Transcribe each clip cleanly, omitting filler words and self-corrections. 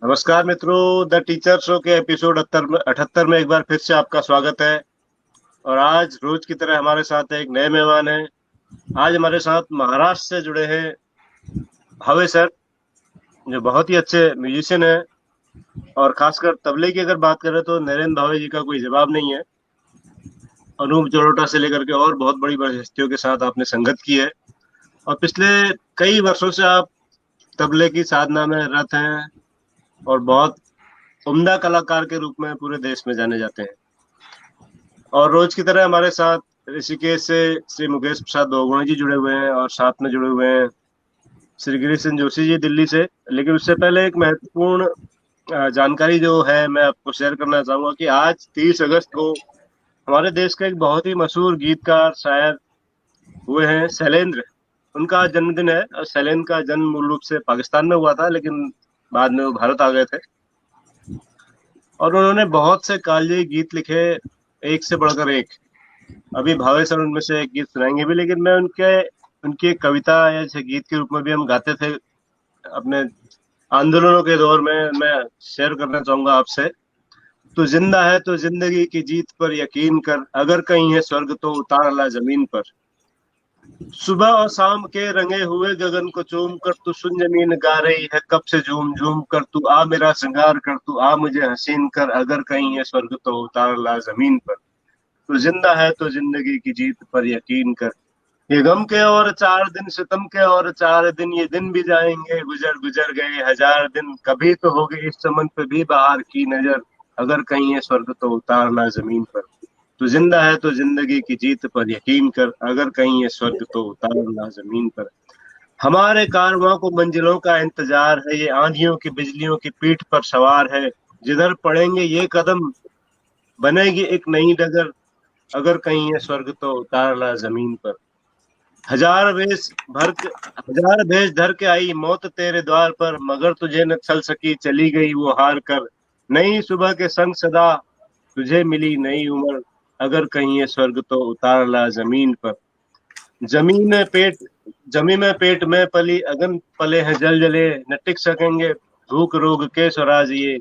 नमस्कार मित्रों, the teacher show के एपिसोड 78 में एक बार फिर से आपका स्वागत है। और आज रोज की तरह हमारे साथ एक नए मेहमान हैं। आज हमारे साथ महाराष्ट्र से जुड़े हैं भावे सर, जो बहुत ही अच्छे म्यूजिशियन हैं। और खासकर तबले की अगर बात करें तो नरेंद्र भावे जी का कोई जवाब नहीं है। अनूप जलोटा से लेकर के और बहुत बड़ी बड़ी हस्तियों के साथ आपने संगत की है। और पिछले कई वर्षों से आप तबले की साधना में रत हैं और बहुत उम्दा कलाकार के रूप में पूरे देश में जाने जाते हैं। और रोज की तरह हमारे साथ ऋषिकेश से श्री मुकेश प्रसाद दोगुणे जी जुड़े हुए हैं, और साथ में जुड़े हुए हैं श्री गिरीश चंद्र जोशी जी दिल्ली से। लेकिन उससे पहले एक महत्वपूर्ण जानकारी जो है मैं आपको शेयर करना चाहूंगा कि आज 30 अगस्त को हमारे देश का एक बहुत ही मशहूर गीतकार शायर हुए हैं शैलेंद्र। उनका जन्मदिन है। और शैलेंद्र का जन्म मूल रूप से पाकिस्तान में हुआ था, लेकिन बाद में वो भारत आ गए थे। और उन्होंने बहुत से कालजयी गीत लिखे, एक से बढ़कर एक। अभी भावे सर उनमें से एक गीत सुनाएंगे भी, लेकिन मैं उनकी एक कविता या जैसे गीत के रूप में भी हम गाते थे अपने आंदोलनों के दौर में, मैं शेयर करना चाहूंगा आपसे। तू जिंदा है तो जिंदगी की जीत पर यकीन कर, अगर कहीं है स्वर्ग तो उतार ला जमीन पर। सुबह और शाम के रंगे हुए गगन को चूम कर तू सुन जमीन गा रही है कब से झूम झूम कर। तू आ मेरा श्रृंगार कर, तू आ मुझे हसीन कर, अगर कहीं है स्वर्ग तो उतार ला जमीन पर। तू जिंदा है तो जिंदगी की जीत पर यकीन कर। ये गम के और 4 दिन, सितम के और 4 दिन, ये दिन भी जाएंगे गुजर गुजर गए 1000 दिन। कभी तो होगी इस चमन पे भी बाहर की नजर, अगर कहीं है स्वर्ग तो उतारना जमीन पर। तू जिंदा है तो जिंदगी की जीत पर यकीन कर, अगर कहीं है स्वर्ग तो उतारना जमीन पर। हमारे कारवां को मंजिलों का इंतजार है, ये आंधियों की बिजलियों की पीठ पर सवार है। जिधर पड़ेंगे ये कदम बनेगी एक नई डगर, अगर कहीं है स्वर्ग तो उतारना जमीन पर। हजार वेश भर के हजार भेष धर के आई मौत तेरे द्वार पर, मगर तुझे न छल सकी, चली गई वो हार कर। नई सुबह के संग सदा तुझे मिली नई उम्र, अगर कहीं है स्वर्ग तो उतार ला जमीन पर। जमीन में पेट जमी में पेट में पली अगन पले हैं जल जले, न टिक सकेंगे भूख रोग के स्वराज ये।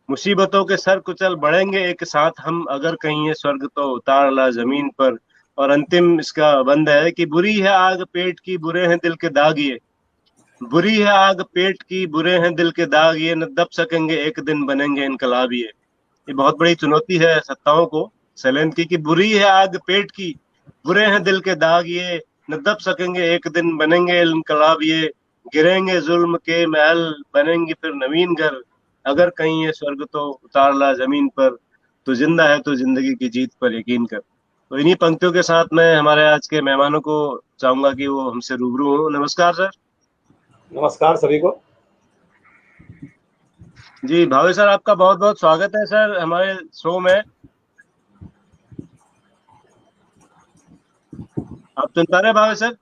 मुसीबतों के सर कुचल बढ़ेंगे एक साथ हम, अगर कहीं है स्वर्ग तो उतार ला जमीन पर। और अंतिम इसका बंद है कि बुरी है आग पेट की, बुरे हैं दिल के दाग ये। बुरी है आग पेट की, बुरे हैं दिल के दाग ये, न दब सकेंगे एक दिन बनेंगे इनकलाब ये बहुत बड़ी चुनौती है सत्ताओं को सैलेंथ की, कि बुरी है आग पेट की, बुरे हैं दिल के दाग ये, न दब सकेंगे एक दिन बनेंगे इनकलाब ये। गिरेंगे जुल्म के महल, बनेंगे फिर नवीन घर, अगर कहीं ये स्वर्ग तो उतार ला जमीन पर। तो जिंदा है तो जिंदगी की जीत पर यकीन कर। तो इन्हीं पंक्तियों के साथ मैं हमारे आज के मेहमानों को चाहूंगा कि वो हमसे रूबरू हो। नमस्कार सर। नमस्कार सभी को। जी भावे सर, आपका बहुत बहुत स्वागत है सर हमारे शो में। आप सुन पा रहे हैं भावे सर?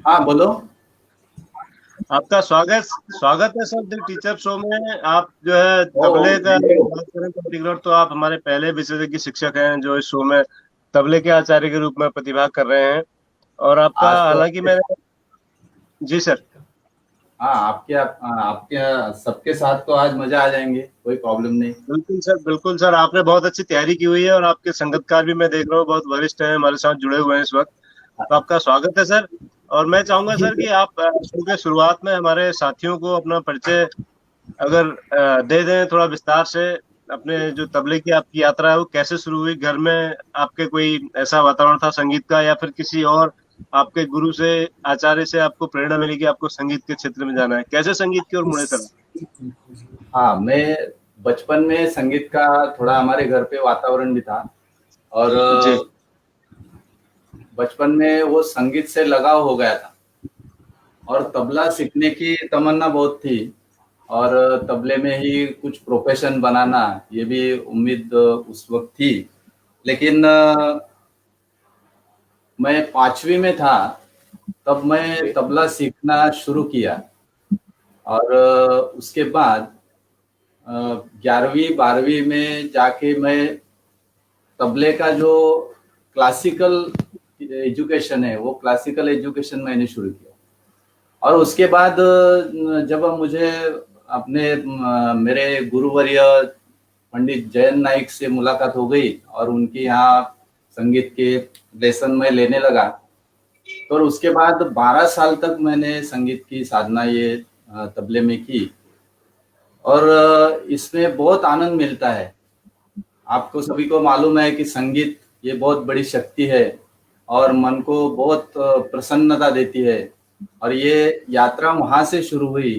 हाँ बोलो। आपका स्वागत स्वागत है सर द टीचर शो में। आप जो है तबले का बात करें पर्टिकुलर, तो आप हमारे पहले विशेषज्ञ शिक्षक हैं जो इस शो में तबले के आचार्य के रूप में प्रतिभाग कर रहे हैं। और आपका आज तो हालांकि मैं जी सर। हाँ आपके सबके साथ तो आज मजा आ जाएंगे, कोई प्रॉब्लम नहीं। बिल्कुल सर, बिल्कुल सर, आपने बहुत अच्छी तैयारी की हुई है और आपके संगतकार भी मैं देख रहा हूँ बहुत वरिष्ठ हैं, हमारे साथ जुड़े हुए हैं इस वक्त। तो आपका स्वागत है सर। और मैं चाहूंगा सर कि आप शो के शुरुआत में हमारे साथियों को अपना परिचय अगर दे दें थोड़ा विस्तार से। अपने जो तबले की आपकी यात्रा है वो कैसे शुरू हुई, घर में आपके कोई ऐसा वातावरण था संगीत का, या फिर किसी और आपके गुरु से आचार्य से आपको प्रेरणा मिली कि आपको संगीत के क्षेत्र में जाना है, कैसे संगीत की ओर मुड़े सर? हाँ, मैं बचपन में संगीत का थोड़ा हमारे घर पे वातावरण भी था। और जी। बचपन में वो संगीत से लगाव हो गया था और तबला सीखने की तमन्ना बहुत थी। और तबले में ही कुछ प्रोफेशन बनाना, ये भी उम्मीद उस वक्त थी। लेकिन मैं 5वीं में था तब मैं तबला सीखना शुरू किया। और उसके बाद 11वीं 12वीं में जाके मैं तबले का जो क्लासिकल एजुकेशन है वो क्लासिकल एजुकेशन मैंने शुरू किया। और उसके बाद जब मुझे अपने मेरे गुरुवर्य पंडित जयंत नाइक से मुलाकात हो गई और उनके यहाँ संगीत के लेसन में लेने लगा। तो उसके बाद 12 साल तक मैंने संगीत की साधना ये तबले में की और इसमें बहुत आनंद मिलता है। आपको सभी को मालूम है कि संगीत ये बहुत बड़ी शक्ति है और मन को बहुत प्रसन्नता देती है। और ये यात्रा वहां से शुरू हुई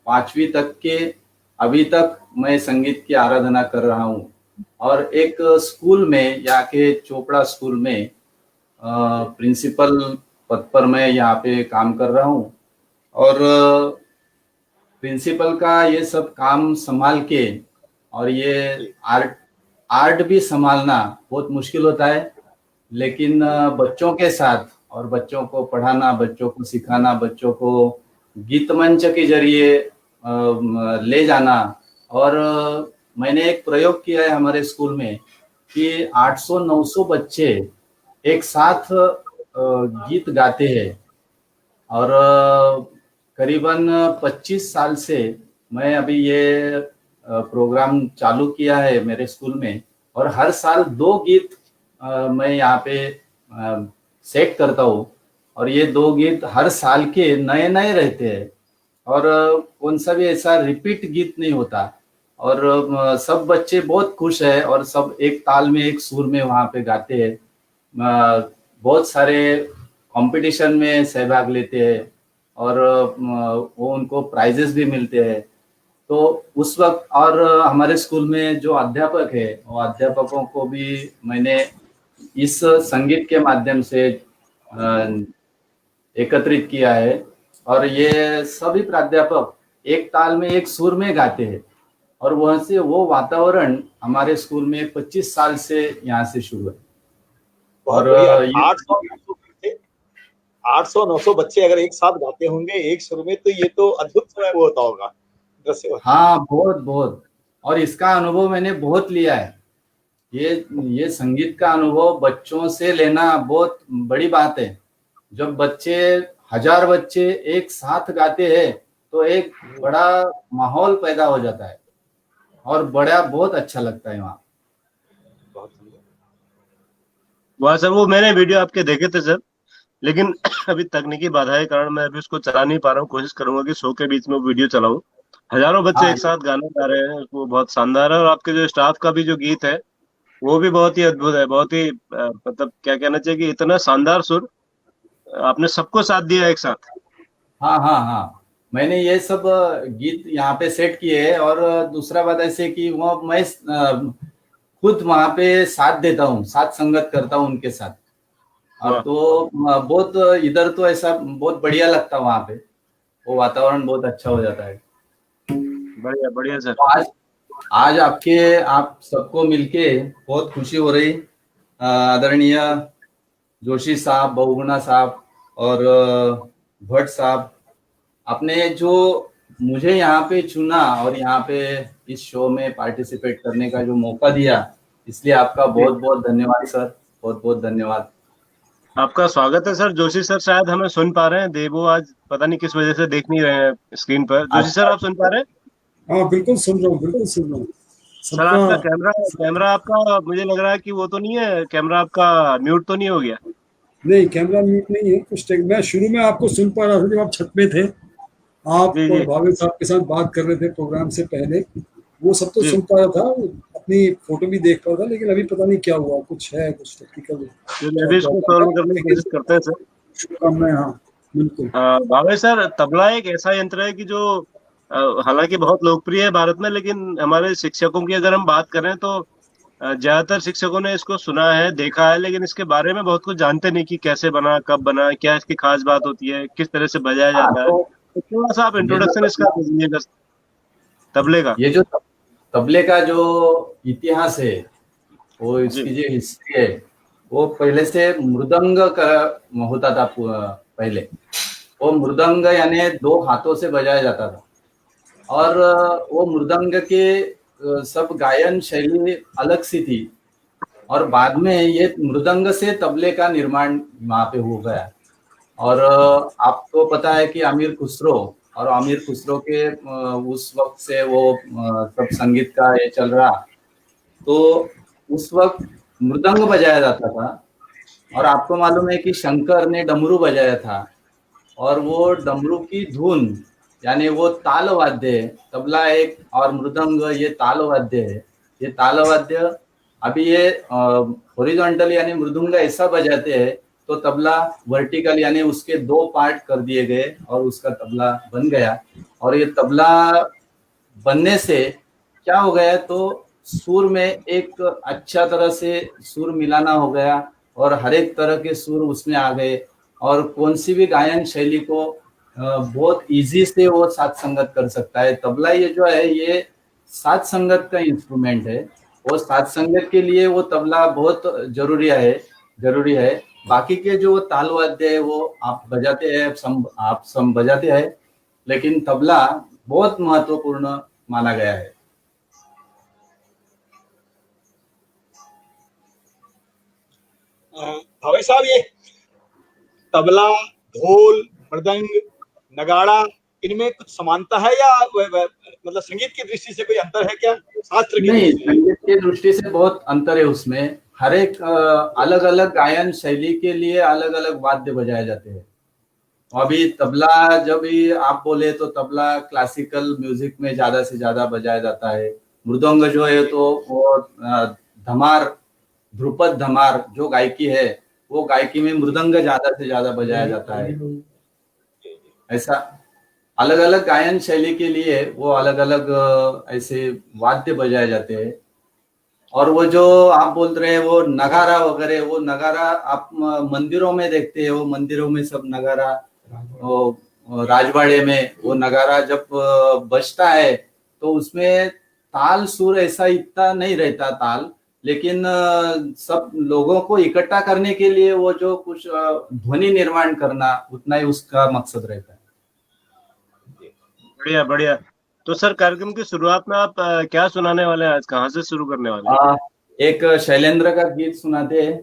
5वीं तक के, अभी तक मैं संगीत की आराधना कर रहा हूँ। और एक स्कूल में, यहाँ के चोपड़ा स्कूल में प्रिंसिपल पद पर मैं यहाँ पे काम कर रहा हूँ। और प्रिंसिपल का ये सब काम संभाल के और ये आर्ट भी संभालना बहुत मुश्किल होता है, लेकिन बच्चों के साथ और बच्चों को पढ़ाना, बच्चों को सिखाना, बच्चों को गीत मंच के जरिए ले जाना। और मैंने एक प्रयोग किया है हमारे स्कूल में कि 800-900 बच्चे एक साथ गीत गाते हैं। और करीबन 25 साल से मैं अभी ये प्रोग्राम चालू किया है मेरे स्कूल में। और हर साल 2 गीत मैं यहाँ पे सेट करता हूँ और ये 2 गीत हर साल के नए नए रहते हैं और कौन सा भी ऐसा रिपीट गीत नहीं होता। और सब बच्चे बहुत खुश है और सब एक ताल में, एक सुर में वहाँ पे गाते हैं। बहुत सारे कंपटीशन में सहभाग लेते हैं और वो उनको प्राइजेस भी मिलते हैं। तो उस वक्त और हमारे स्कूल में जो अध्यापक है, वो अध्यापकों को भी मैंने इस संगीत के माध्यम से एकत्रित किया है। और ये सभी प्राध्यापक एक ताल में, एक सुर में गाते हैं और वहां से वो वातावरण हमारे स्कूल में 25 साल से यहाँ से शुरू है। और 800-900 बच्चे अगर एक साथ गाते होंगे एक सुर में, तो ये तो अद्भुत समय वो होता होगा। हाँ, बहुत बहुत। और इसका अनुभव मैंने बहुत लिया है। ये संगीत का अनुभव बच्चों से लेना बहुत बड़ी बात है। जब बच्चे 1000 बच्चे एक साथ गाते हैं तो एक बड़ा माहौल पैदा हो जाता है और बहुत अच्छा लगता है वहाँ। वाह सर, वो मैंने वीडियो आपके देखे थे सर, लेकिन अभी तकनीकी बाधा के कारण मैं अभी उसको चला नहीं पा रहा हूँ। कोशिश करूंगा कि शो के बीच में वो वीडियो चलाऊं। हजारों बच्चे एक साथ गाने गा रहे हैं, वो बहुत शानदार है। और आपके जो स्टाफ का भी जो गीत है वो भी बहुत ही अद्भुत है। बहुत ही मतलब क्या कहना चाहिए कि इतना शानदार सुर, आपने सबको साथ दिया एक साथ। हाँ हाँ हाँ, मैंने ये सब गीत यहाँ पे सेट किए हैं। और दूसरा बात ऐसे कि वो मैं खुद वहाँ पे साथ देता हूँ, साथ संगत करता हूँ उनके साथ। और तो बहुत इधर तो ऐसा बहुत बढ़िया लगता है, वहाँ पे वो वातावरण बहुत अच्छा हो जाता है। बढ़िया बढ़िया सर। तो आज आप सबको मिलके बहुत खुशी हो रही। आदरणीय जोशी साहब, बहुगुणा साहब और भट्ट साहब, आपने जो मुझे यहाँ पे चुना और यहाँ पे इस शो में पार्टिसिपेट करने का जो मौका दिया, इसलिए आपका बहुत बहुत धन्यवाद सर, बहुत बहुत धन्यवाद। आपका स्वागत है सर। जोशी सर शायद हमें सुन पा रहे हैं, देवो आज पता नहीं किस वजह से देख नहीं रहे हैं स्क्रीन पर। जोशी सर आप सुन पा रहे हैं? हाँ बिल्कुल सुन रहा हूँ, बिल्कुल सुन रहा हूँ सर। आपका कैमरा आपका मुझे लग रहा है कि वो तो नहीं है, कैमरा आपका म्यूट तो नहीं हो गया? नहीं, कैमरा म्यूट नहीं है। कुछ मैं शुरू में आपको सुन पा रहा था जब आप छत पे थे, आप और भावेश साहब के साथ बात कर रहे थे प्रोग्राम से पहले, वो सब तो सुन पा रहा था, अपनी फोटो भी देख पा रहा था। लेकिन अभी पता नहीं क्या हुआ, कुछ है, कुछ टेक्निकल इसको सॉल्व करने की कोशिश करते हैं सर। शुभकामनाएं। हाँ बिल्कुल। भावेश सर, तबला एक ऐसा यंत्र है कि जो हालांकि बहुत लोकप्रिय है भारत में, लेकिन हमारे शिक्षकों की अगर हम बात करें तो ज्यादातर शिक्षकों ने इसको सुना है, देखा है, लेकिन इसके बारे में बहुत कुछ जानते नहीं कि कैसे बना, कब बना, क्या इसकी खास बात होती है, किस तरह से बजाया जाता है। तो थोड़ा सा आप इंट्रोडक्शन इसका दीजिएगा तबले का। ये जो तबले का जो इतिहास है, वो इसकी जो हिस्ट्री है, वो पहले से मृदंग का होता था। पहले वो मृदंग यानी 2 हाथों से बजाया जाता था और वो मृदंग के सब गायन शैली अलग सी थी। और बाद में ये मृदंग से तबले का निर्माण वहाँ पे हो गया। और आपको पता है कि अमीर खुसरो और आमिर खुसरो के उस वक्त से वो सब संगीत का ये चल रहा, तो उस वक्त मृदंग बजाया जाता था। और आपको मालूम है कि शंकर ने डमरू बजाया था, और वो डमरू की धुन यानी वो ताल वाद्य है, तबला एक और मृदंग ये ताल वाद्य है। ये ताल वाद्य अभी ये हॉरिजॉन्टल यानी मृदंग ऐसा बजाते हैं तो तबला वर्टिकल यानी उसके 2 पार्ट कर दिए गए और उसका तबला बन गया। और ये तबला बनने से क्या हो गया, तो सुर में एक अच्छा तरह से सुर मिलाना हो गया और हर एक तरह के सुर उसमें आ गए, और कौन सी भी गायन शैली को बहुत इजी से वो साथ संगत कर सकता है। तबला ये जो है ये साथ संगत का इंस्ट्रूमेंट है, वो साथ संगत के लिए वो तबला बहुत जरूरी है। बाकी के जो ताल वाद्य है वो आप बजाते हैं, आप सब बजाते हैं, लेकिन तबला बहुत महत्वपूर्ण माना गया है। भाई साहब, ये तबला, ढोल, मृदंग, नगाड़ा, इनमें कुछ समानता है या मतलब संगीत की दृष्टि से कोई अंतर है क्या? शास्त्र की नहीं, संगीत की दृष्टि से बहुत अंतर है उसमें। हर एक अलग अलग गायन शैली के लिए अलग अलग वाद्य बजाए जाते हैं। अभी तबला जब भी आप बोले तो तबला क्लासिकल म्यूजिक में ज्यादा से ज्यादा बजाया जाता है। मृदंग जो है तो वो धमार, ध्रुपद धमार जो गायकी है वो गायकी में मृदंग ज्यादा से ज्यादा बजाया जाता है। ऐसा अलग अलग गायन शैली के लिए वो अलग अलग ऐसे वाद्य बजाए जाते हैं। और वो जो आप बोल रहे हैं वो नगारा वगैरह, वो नगारा आप मंदिरों में देखते हैं, वो मंदिरों में सब नगारा, वो राजवाड़े में वो नगारा जब बजता है तो उसमें ताल सुर ऐसा इतना नहीं रहता ताल, लेकिन सब लोगों को इकट्ठा करने के लिए वो जो कुछ ध्वनि निर्माण करना उतना ही उसका मकसद रहता है। बढ़िया बढ़िया। तो सर कार्यक्रम की शुरुआत में आप क्या सुनाने वाले हैं? आज कहाँ से शुरू करने वाले हैं? एक शैलेंद्र का गीत सुनाते हैं,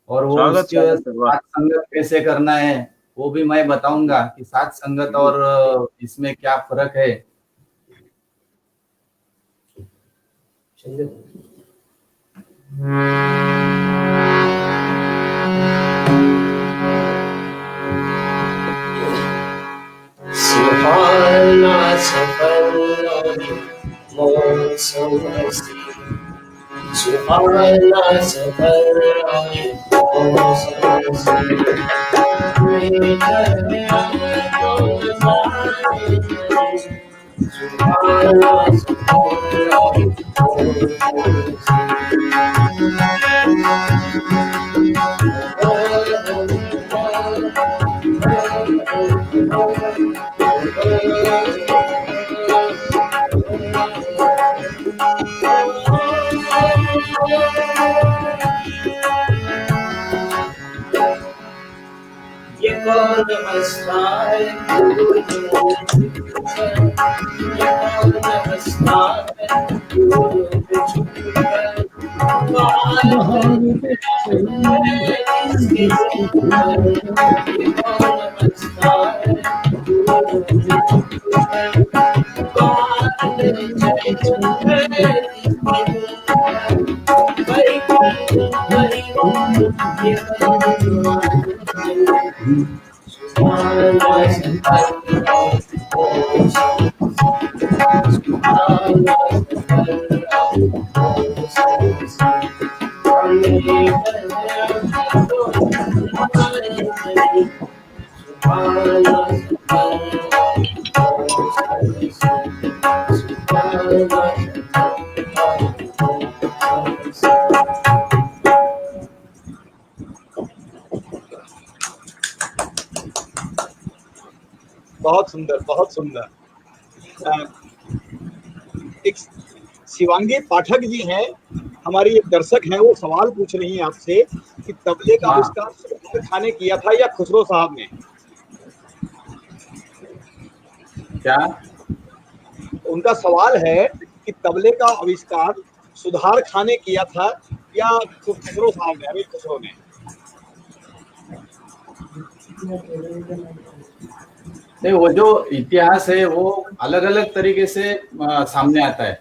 और वो उसके साथ संगत कैसे करना है वो भी मैं बताऊंगा कि साथ संगत और इसमें क्या फर्क है। सुहाना सफर मौसम हसी, सुहाना सफर मौसम हसी, सुहाना ये कौन हंसता है, ये कौन हंसता है, बहुत सुंदर, बहुत सुंदर। एक शिवांगी पाठक जी हैं, हमारी एक दर्शक हैं, वो सवाल पूछ रही हैं आपसे कि तबले का आविष्कार सुधार खान ने किया था या खुसरो साहब ने? क्या उनका सवाल है कि तबले का आविष्कार सुधार खान ने किया था या खुसरो साहब ने, अमीर खुसरो ने? नहीं, वो जो इतिहास है वो अलग अलग तरीके से सामने आता है,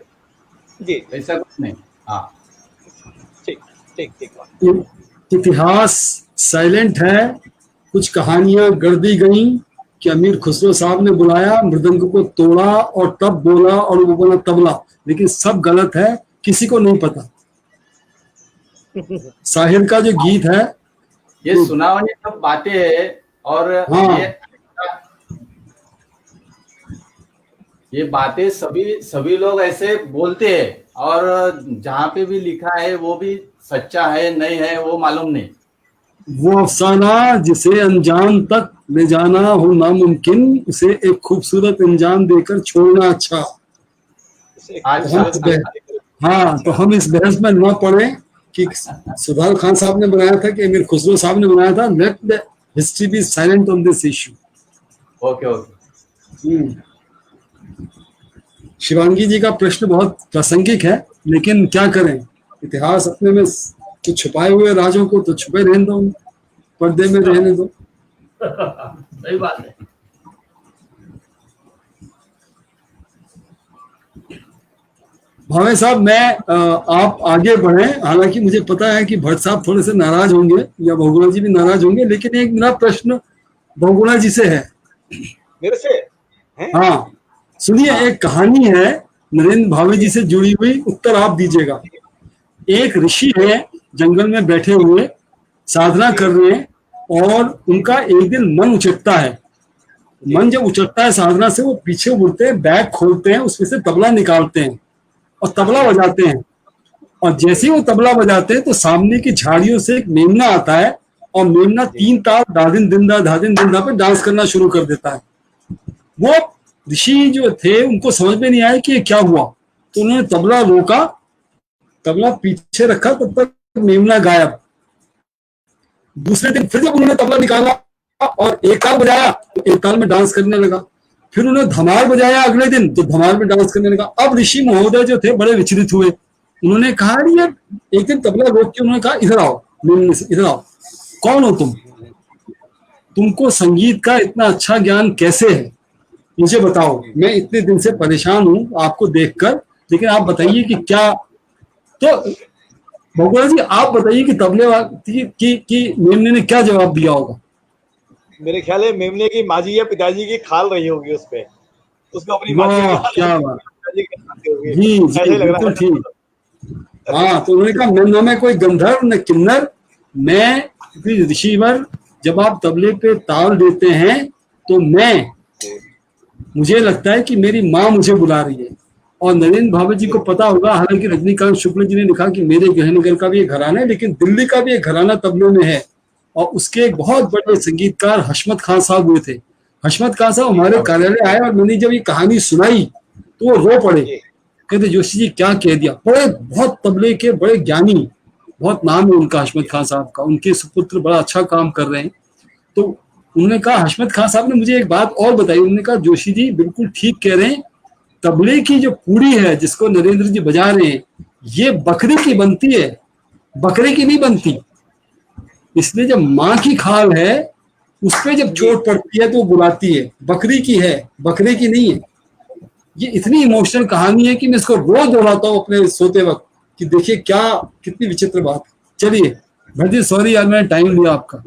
जी ऐसा कुछ नहीं। हाँ, ठीक ठीक ठीक। इतिहास साइलेंट है। कुछ कहानियां गढ़ दी गई कि अमीर खुसरो साहब ने बुलाया, मृदंग को तोड़ा और तब बोला और वो बोला तबला, लेकिन सब गलत है, किसी को नहीं पता। साहिर का जो गीत है ये सुनावनी सब बातें है, और हाँ। ये बातें सभी लोग ऐसे बोलते हैं, और जहाँ पे भी लिखा है वो भी सच्चा है नहीं है वो मालूम नहीं। वो अफसाना जिसे अंजाम तक ले जाना हो नामुमकिन, उसे एक खूबसूरत अंजाम देकर छोड़ना अच्छा। हाँ, तो हम इस बहस में न पड़े कि सुधार खान साहब ने बनाया था कि अमीर खुसरो साहब ने बनाया था। Let the history be silent on this issue. Okay okay. Shivangi ji का प्रश्न बहुत प्रासंगिक है, लेकिन क्या करें, इतिहास अपने में तो छुपाए हुए राजों को तो छुपे रहने दो, पर्दे में रहने दो। सही बात है। भावे साहब, आप आगे बढ़े। हालांकि मुझे पता है कि भट्ट साहब थोड़े से नाराज होंगे या बहुगुणा जी भी नाराज होंगे, लेकिन एक मेरा प्रश्न बहुगुणा जी से है। मेरे से हैं? हाँ, सुनिए, एक कहानी है नरेंद्र भावे जी से जुड़ी हुई, उत्तर आप दीजिएगा। एक ऋषि है, जंगल में बैठे हुए साधना कर रहे हैं, और उनका एक दिन मन उचटता है। मन जब उचटता है साधना से, वो पीछे मुड़ते हैं, बैग खोलते हैं, उसमें से तबला निकालते हैं और तबला बजाते हैं। और जैसे ही वो तबला बजाते हैं तो सामने की झाड़ियों से एक मेमना आता है, और मेमना 3 ताल धादिन दिंदा पे डांस करना शुरू कर देता है। वो ऋषि जो थे उनको समझ में नहीं आया कि ये क्या हुआ, तो उन्होंने तबला रोका, तबला पीछे रखा, तब तक मेमना गायब। दूसरे दिन फिर जब उन्होंने तबला निकाला और एक ताल बजाया तो एक ताल में डांस करने लगा। फिर उन्होंने धमाल बजाया अगले दिन, तो धमाल में डांस करने लगा। अब ऋषि महोदय जो थे बड़े विचलित हुए। उन्होंने कहा, अरे यार, एक दिन तबला रोक के उन्होंने कहा, इधर आओ, इधर आओ, कौन हो तुम? तुमको संगीत का इतना अच्छा ज्ञान कैसे है, मुझे बताओ। मैं इतने दिन से परेशान हूं आपको देखकर, लेकिन आप बताइए कि क्या। तो भगवान जी, आप बताइए कि तबले की मेमने ने क्या जवाब दिया होगा? मेरे ख्याल है मेमने की माजी या पिताजी की खाल रही होगी उस पे, उसको अपनी क्या बात, जी जी, बिल्कुल ठीक। हाँ, तो उन्होंने कहा, मैं न मैं कोई गंधर्व न किन्नर, मैं ऋषिवर। जब आप तबले पे ताल देते हैं तो मुझे लगता है कि मेरी माँ मुझे बुला रही है। और नरेंद्र भावे जी को पता होगा, हालांकि रजनीकांत शुक्ल जी ने लिखा कि मेरे गहनगर का भी एक घराना है, लेकिन दिल्ली का भी एक घराना तबलों में है। और उसके एक बहुत बड़े संगीतकार हशमत खान साहब हुए थे। हशमत खान साहब हमारे कार्यालय आए, और मैंने जब ये कहानी सुनाई तो वो रो पड़े, कहते, जोशी जी क्या कह दिया। बहुत तबले के बड़े ज्ञानी, बहुत नाम है उनका, हशमत खान साहब का। उनके सुपुत्र बड़ा अच्छा काम कर रहे हैं। तो उन्होंने कहा, हशमत खान साहब ने मुझे एक बात और बताई। उन्होंने कहा, जोशी जी बिल्कुल ठीक कह रहे हैं, तबले की जो पूड़ी है जिसको नरेंद्र जी बजा रहे हैं, ये बकरी की बनती है, बकरे की नहीं बनती। इसलिए जब माँ की खाल है, उस पर जब चोट पड़ती है तो वो बुलाती है, बकरी की है, बकरे की नहीं है। ये इतनी इमोशनल कहानी है कि मैं इसको रोज दोहराता हूँ अपने सोते वक्त, कि देखिए क्या, कितनी विचित्र बात। चलिए भट्ट जी, सॉरी यार, मैंने टाइम लिया आपका।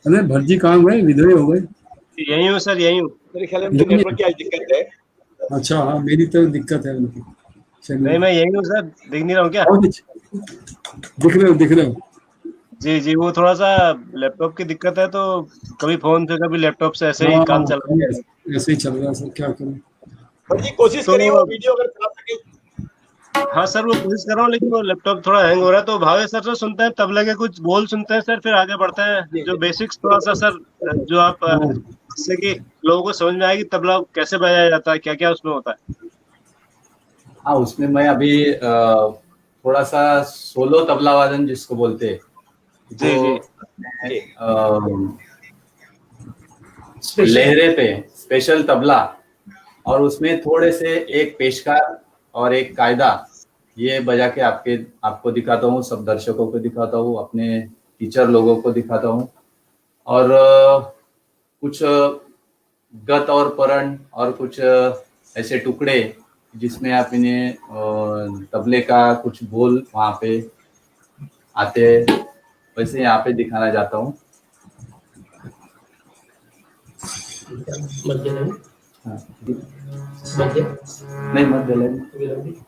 अरे भट्ट जी कहाँ गए, विधवे हो गए? यही हूँ सर, यही हूँ। मेरे ख्याल में नेटवर्क की आज दिक्कत है। अच्छा, हाँ, मेरी तो दिक्कत है उनकी। नहीं, मैं यही हूँ सर, दिख नहीं रहा हूँ क्या? दिख रहे हो। जी जी, वो थोड़ा सा लैपटॉप की दिक्कत है, तो कभी फोन से कभी लैपटॉप से ऐसे ही काम चल रहा है। ऐसे ही चल रहा है सर, क्या करें। भट्ट जी कोशिश करिए वो वीडियो अगर चला सके। हाँ सर, वो कोशिश कर रहा हूँ, लेकिन वो लैपटॉप थोड़ा हैंग हो रहा है। तो भावे सर से सुनते हैं, तबले के कुछ बोल सुनते हैं सर, फिर आगे बढ़ते हैं। जो बेसिक्स थोड़ा सा सर, जो आप, जिससे कि लोगों को समझ में आए कि तबला कैसे बजाया जाता है, क्या क्या उसमें होता है। हाँ, उसमें मैं अभी थोड़ा सा सोलो तबला वादन जिसको बोलते हैं, जी जी, लहरे पे स्पेशल तबला, और उसमें थोड़े से एक पेशकार और एक कायदा, ये बजा के आपको दिखाता हूँ, सब दर्शकों को दिखाता हूँ, अपने टीचर लोगों को दिखाता हूँ। और कुछ गत और परण और कुछ ऐसे टुकड़े जिसमें आप इन्हें तबले का कुछ बोल वहाँ पे आते, वैसे यहाँ पे दिखाना चाहता हूँ। मध्य नहीं, हाँ, मध्य नहीं मध्य लाइन। विलंबी।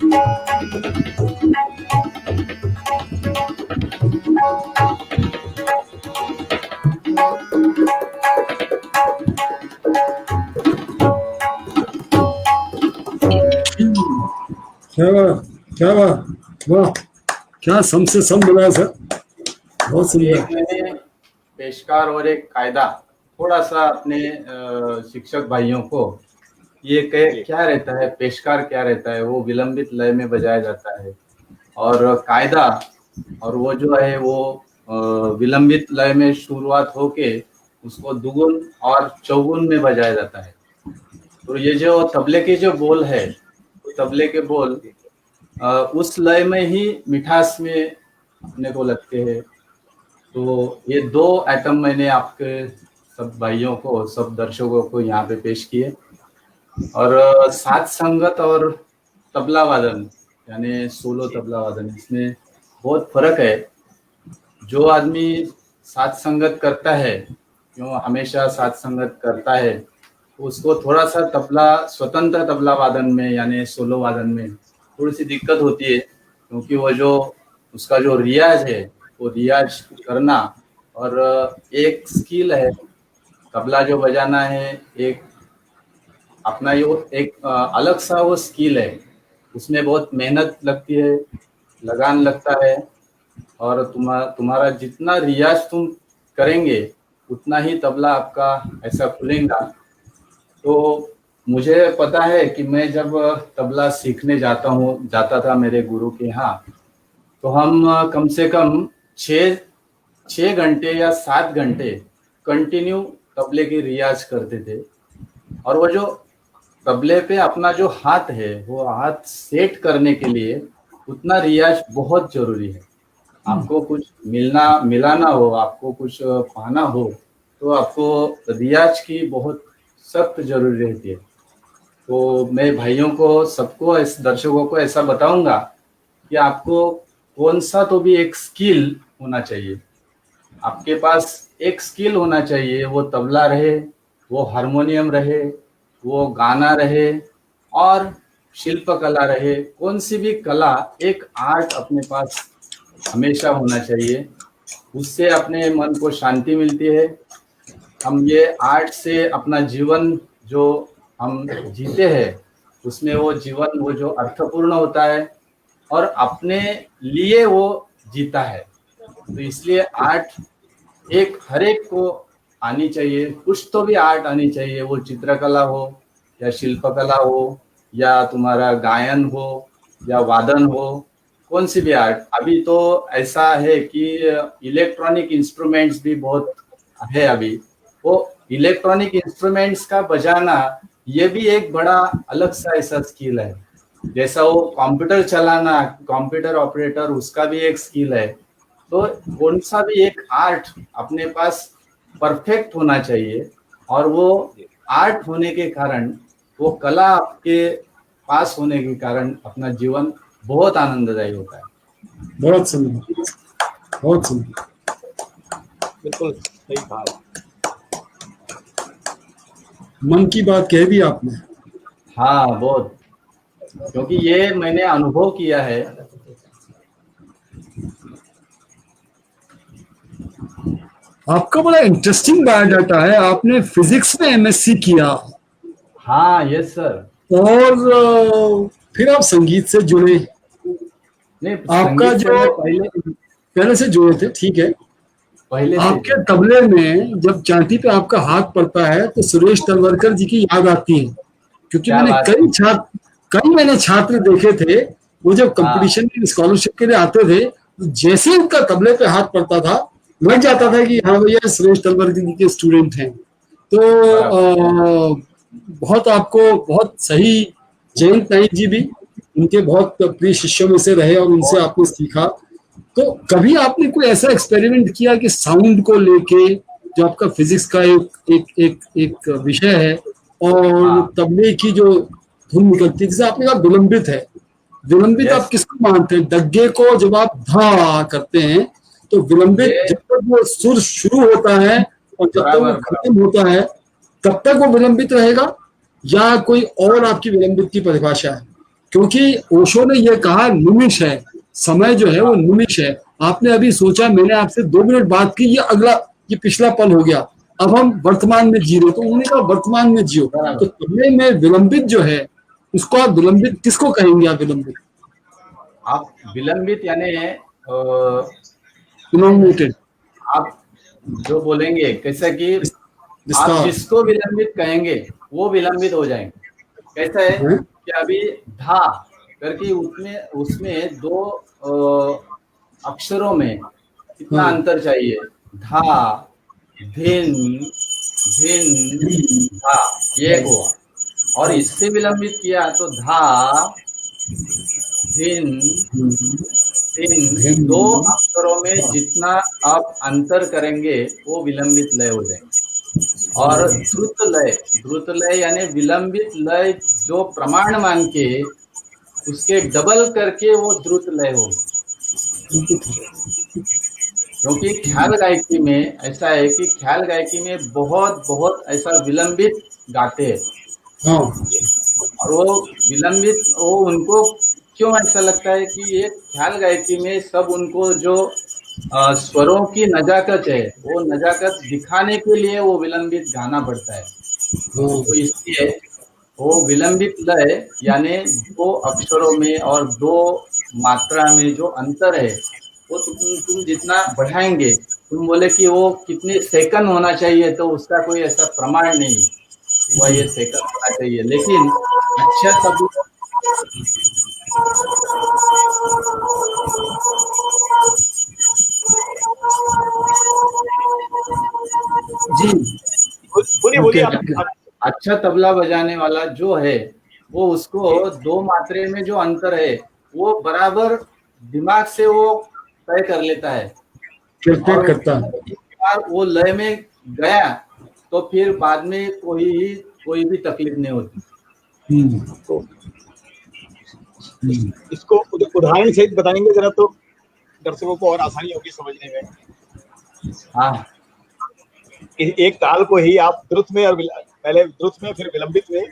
क्या बात, क्या बात, वाह, क्या सम से सम बनाया सर, बहुत एक सुंदर। मैंने पेशकार और एक कायदा थोड़ा सा अपने शिक्षक भाइयों को, ये क्या रहता है, पेशकार क्या रहता है, वो विलंबित लय में बजाया जाता है, और कायदा और वो जो है वो विलंबित लय में शुरुआत होके उसको दुगुन और चौगुन में बजाया जाता है। तो ये जो तबले के जो बोल है, तबले के बोल उस लय में ही मिठास में अपने को लगते हैं। तो ये दो आइटम मैंने आपके सब भाइयों को, सब दर्शकों को यहाँ पे पेश किए। और साथ संगत और तबला वादन यानी सोलो तबला वादन, इसमें बहुत फर्क है। जो आदमी साथ संगत करता है, क्यों हमेशा साथ संगत करता है, उसको थोड़ा सा तबला, स्वतंत्र तबला वादन में यानी सोलो वादन में थोड़ी सी दिक्कत होती है, क्योंकि वो जो उसका जो रियाज है, वो रियाज करना और एक स्किल है, तबला जो बजाना है, एक अपना ये एक अलग सा वो स्किल है, उसमें बहुत मेहनत लगती है, लगान लगता है, और तुम्हारा जितना रियाज तुम करेंगे उतना ही तबला आपका ऐसा खुलेगा। तो मुझे पता है कि मैं जब तबला सीखने जाता था मेरे गुरु के यहाँ, तो हम कम से कम 6 घंटे या 7 घंटे कंटिन्यू तबले की रियाज करते थे। और वो जो तबले पे अपना जो हाथ है, वो हाथ सेट करने के लिए उतना रियाज बहुत जरूरी है। आपको कुछ मिलाना हो, आपको कुछ पाना हो, तो आपको रियाज की बहुत सख्त जरूरी रहती है। तो मैं भाइयों को, सबको, इस दर्शकों को ऐसा बताऊंगा कि आपको कौन सा तो भी एक स्किल होना चाहिए। आपके पास एक स्किल होना चाहिए, वो तबला रहे, वो हारमोनियम रहे, वो गाना रहे और शिल्प कला रहे, कौन सी भी कला, एक आर्ट अपने पास हमेशा होना चाहिए। उससे अपने मन को शांति मिलती है। हम ये आर्ट से अपना जीवन जो हम जीते हैं, उसमें वो जीवन वो जो अर्थपूर्ण होता है और अपने लिए वो जीता है। तो इसलिए आर्ट एक हर एक को आनी चाहिए, कुछ तो भी आर्ट आनी चाहिए, वो चित्रकला हो या शिल्पकला हो या तुम्हारा गायन हो या वादन हो, कौन सी भी आर्ट। अभी तो ऐसा है कि इलेक्ट्रॉनिक इंस्ट्रूमेंट्स भी बहुत है अभी, वो इलेक्ट्रॉनिक इंस्ट्रूमेंट्स का बजाना ये भी एक बड़ा अलग सा ऐसा स्किल है। जैसा वो कंप्यूटर चलाना, कंप्यूटर ऑपरेटर, उसका भी एक स्किल है। तो कौन सा भी एक आर्ट अपने पास परफेक्ट होना चाहिए, और वो आर्ट होने के कारण, वो कला आपके पास होने के कारण अपना जीवन बहुत आनंददायी होता है। बहुत सुंदर, बहुत सुंदर, बिल्कुल सही कहा। मन की बात कह दी आपने। हाँ बहुत, क्योंकि ये मैंने अनुभव किया है। आपका बड़ा इंटरेस्टिंग बायोडाटा है, आपने फिजिक्स में एमएससी किया। हाँ यस सर। और फिर आप संगीत से जुड़े। नहीं, आपका जो पहले से जुड़े थे, ठीक है। पहले आपके तबले में जब चांटी पे आपका हाथ पड़ता है तो सुरेश तलवरकर जी की याद आती है, क्योंकि मैंने छात्र देखे थे, वो जब कंपटीशन में स्कॉलरशिप के लिए आते थे, जैसे ही उनका तबले पे हाथ पड़ता था, लग जाता था कि हाँ भैया सुरेश तलवरकर जी के स्टूडेंट हैं। तो बहुत आपको बहुत सही, जयंत नाइक जी भी उनके बहुत प्रिय शिष्यों में से रहे और उनसे आपने सीखा। तो कभी आपने कोई ऐसा एक्सपेरिमेंट किया कि साउंड को लेके, जो आपका फिजिक्स का एक विषय है, और तबले की जो धुन निकलती है, जैसे आपने कहा विलंबित है, विलंबित आप किसको मानते हैं? डग्गे को जब आप धा करते हैं तो विलंबित, जब तक वो सुर शुरू होता है और जब तक वो खत्म होता है तब तक वो विलंबित रहेगा, या कोई और आपकी विलंबित की परिभाषा है? क्योंकि ओशो ने यह कहा निमिष है, समय जो है वो निमिष है। आपने अभी सोचा, मैंने आपसे 2 मिनट बात की, ये पिछला पल हो गया, अब हम वर्तमान में जी रहे, तो उन्होंने कहा वर्तमान में जियो। तो तबले में विलंबित जो है, उसको आप विलंबित किसको कहेंगे? आप विलंबित, आप विलंबित यानी इनोमिनेटेड, आप जो बोलेंगे कैसे कि आप जिसको विलंबित कहेंगे वो विलंबित हो जाएंगे। कैसा है कि अभी धा करके उसमें 2 अक्षरों में कितना अंतर चाहिए, धा धिन धिन धा, ये हुआ। और इससे विलंबित किया तो धा धिन धिन, 2 अक्षरों में जितना आप अंतर करेंगे वो विलंबित लय हो जाएंगे। और द्रुत लय यानी विलंबित लय जो प्रमाण मान के उसके डबल करके वो द्रुत लय होगा। क्योंकि ख्याल गायकी में ऐसा है कि ख्याल गायकी में बहुत बहुत ऐसा विलंबित गाते हैं। और वो विलंबित, वो उनको क्यों ऐसा लगता है कि ये ख्याल गायकी में सब उनको जो स्वरों की नजाकत है, वो नजाकत दिखाने के लिए वो विलंबित गाना पड़ता है। तो इसलिए वो विलंबित लय यानी 2 अक्षरों में और 2 मात्रा में जो अंतर है वो तुम जितना बढ़ाएंगे, तुम बोले कि वो कितने सेकंड होना चाहिए, तो उसका कोई ऐसा प्रमाण नहीं वह ये सेकंड होना चाहिए। लेकिन अच्छा तबला जी बोलिए अच्छा तबला बजाने वाला जो है वो उसको 2 मात्रे में जो अंतर है वो बराबर दिमाग से वो तय कर लेता है, करता है। एक बार वो लय में गया तो फिर बाद में कोई भी तकलीफ नहीं होती। तो इसको उदाहरण सहित बताएंगे जरा, तो दर्शकों को और आसानी होगी समझने में। हाँ, एक ताल को ही आप द्रुत में, और पहले द्रुत में फिर विलंबित में,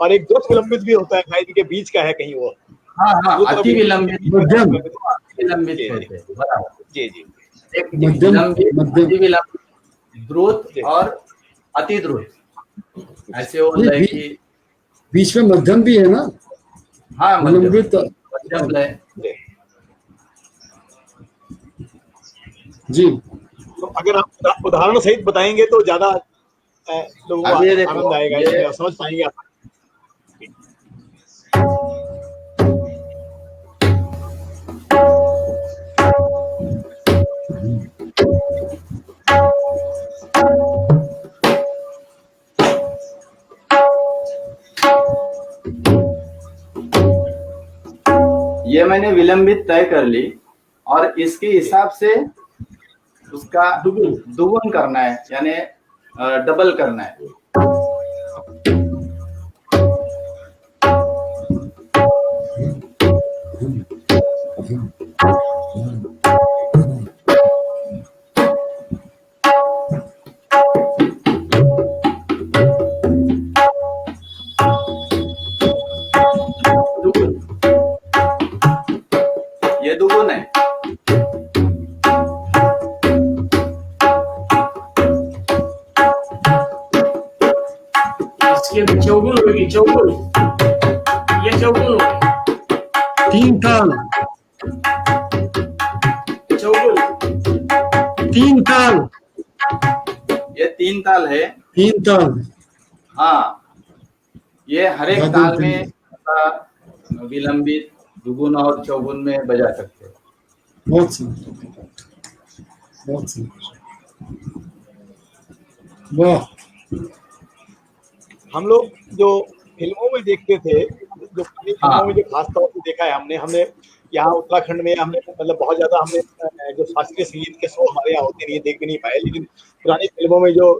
और एक द्रुत विलंबित भी होता है, शायद इनके बीच का है कहीं वो। हाँ, अति विलंबित जी जी, एक विलंबित, द्रुत और अति द्रुत, ऐसे वो लय की बीच में मध्यम भी है ना। हाँ, मध्यम लय जी। तो अगर आप उदाहरण सहित बताएंगे तो ज्यादा लोगों को आनंद आएगा, समझ पाएंगे आप। ये मैंने विलंबित तय कर ली और इसके हिसाब से उसका दुगुन करना है, यानी डबल करना है। ये दुगुन है। इसके चौगुन होगी, चौगुन, ये चौगुन होगी, 3 ताल, चौगुन, 3 ताल, ये 3 ताल है। 3 ताल। हाँ, ये हर एक ताल में विलंबित, दुगुन और चौगुन में बजा सकते हैं। बहुत सुंदर, बहुत सुंदर, वाह। हम लोग जो फिल्मों में देखते थे, जो फिल्मों में जो खास तौर से देखा है हमने यहाँ उत्तराखंड में, हमने मतलब बहुत ज्यादा हमने जो शास्त्रीय संगीत के शो हमारे यहाँ होते नहीं, देख भी नहीं पाए, लेकिन पुरानी फिल्मों में जो,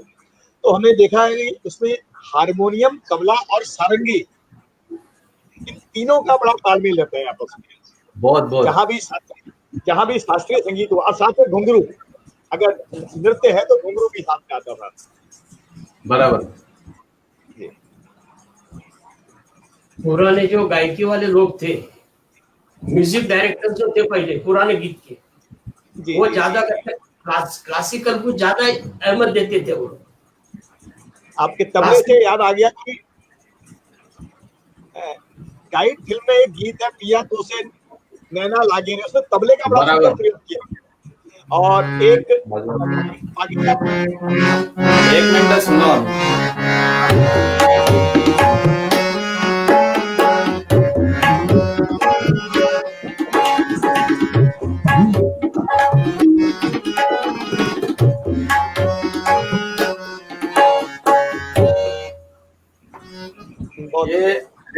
तो हमने देखा है कि उसमें हारमोनियम, तबला और सारंगी, इन तीनों का बड़ा तालमेल रहता है आपस में। बहुत जहाँ भी शास्त्रीय संगीत हुआ, और साथ में घुंघरू, अगर नृत्य है तो घुंघरू भी साथ में आता था। बराबर। पुराने जो गायकी वाले लोग थे, म्यूजिक डायरेक्टर जो थे पहले पुराने गीत के, जी वो जी ज्यादा क्लासिकल को ज्यादा अहमियत देते थे वो। आपके तबले से याद आ गया कि गाइड फिल्म में एक गीत है पिया तो से नैना लागे ने, उसमें तबले का बड़ा सुंदर प्रयोग किया। और एक एक मिनट सुनो। ये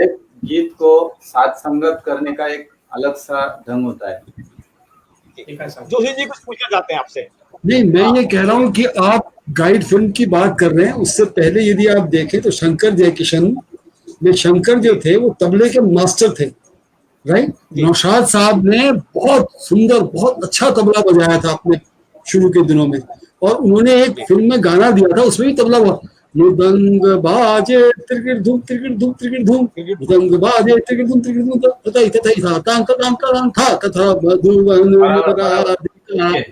एक गीत को साथ संगत करने का एक अलग सा ढंग होता है। जोशी जी कुछ पूछना चाहते हैं आपसे? नहीं, मैं ये कह रहा हूँ कि आप गाइड फिल्म की बात कर रहे हैं, उससे पहले यदि आप देखें तो शंकर जयकिशन में शंकर जो थे वो तबले के मास्टर थे, राइट। नौशाद साहब ने बहुत सुंदर बहुत अच्छा तबला बजाया था अपने शुरू के दिनों में, और उन्होंने एक फिल्म में गाना दिया था, उसमें भी तबला हुआ, मृदंग बाजे त्रिकिट धूम त्रिकिट धूम त्रिकिट धूम, मृदंग बाजे त्रिकिट धूम त्रिकिट धूम, तथा तथा था तांग तांग तांग था तथा मधुवन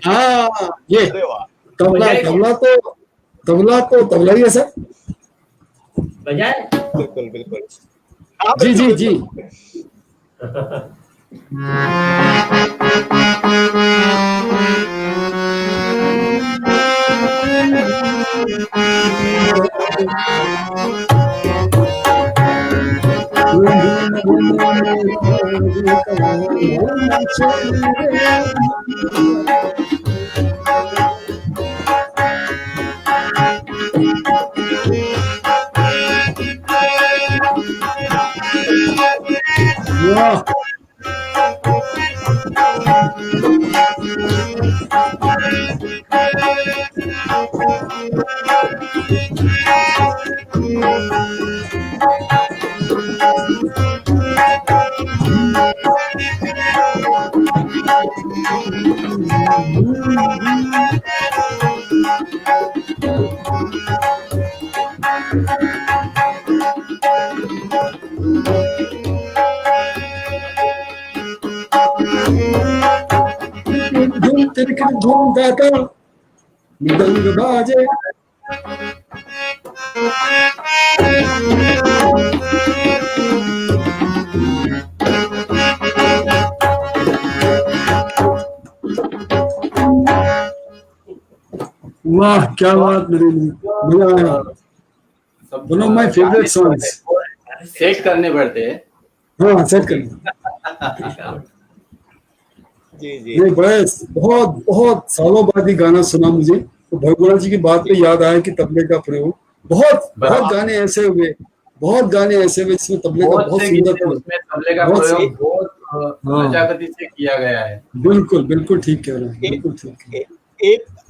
हाँ, ये तबला तबला ही है सर। बजाए बिल्कुल बिल्कुल। जी जी जी। वाह, धूम तिरकिट धूम दाता मृदंग बाजे। वाह क्या बात, मेरे लिए मजा आया। One of my favourite songs. Set करने पड़ते हैं। हाँ सेट कर। जी जी। नहीं, बड़े बहुत बहुत सालों बाद ही गाना सुना मुझे, तो भगवान जी की बात पे याद आया कि तबले का प्रयोग बहुत बहुत गाने ऐसे हुए, बहुत गाने ऐसे हुए जिसमें तबले का बहुत सुंदर प्रयोग, उसमें तबले का प्रयोग बहुत नजाकती से किया गया है। बिल्कुल बिल्कुल ठीक कह रहे हैं, बिल्कुल ठीक।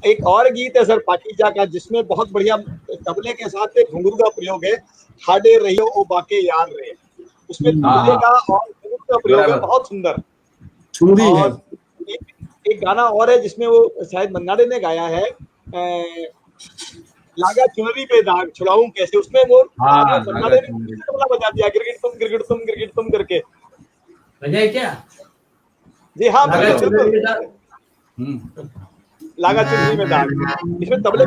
एक और गीत है सर पाकीजा का जिसमें बहुत बढ़िया तबले के साथ एक घुंघरू का प्रयोग है, ठाडे रहियो ओ बाके यार रहे, उसमें तबले का और घुंघरू का प्रयोग है बहुत सुंदर। और एक गाना और है जिसमें वो शायद मन्नाडे ने गाया है, लागा चुनरी पे दाग छुड़ाऊं कैसे, उसमें वो मन्नाडे ने तबला बजा दिया, गिरगिट तुम करके बजाए क्या? जी हाँ लागा चुनरी में दाग, इसमें तबले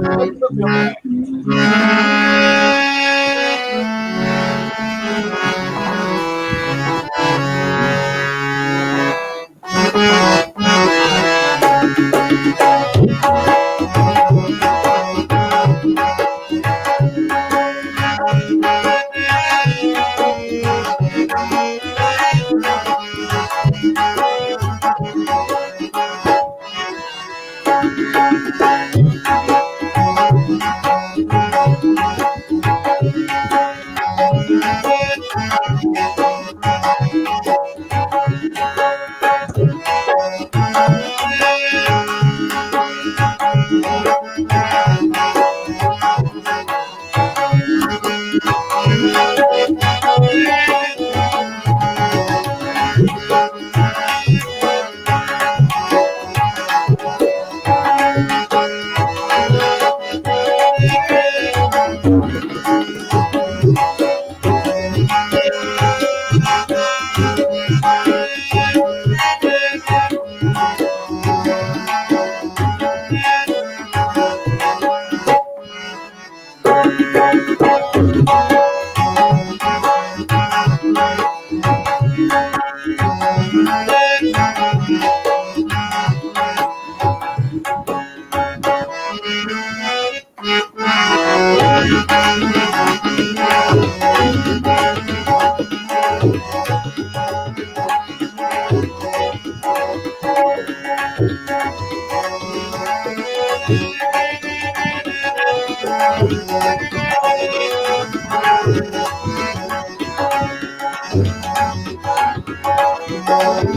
वीरेंद्र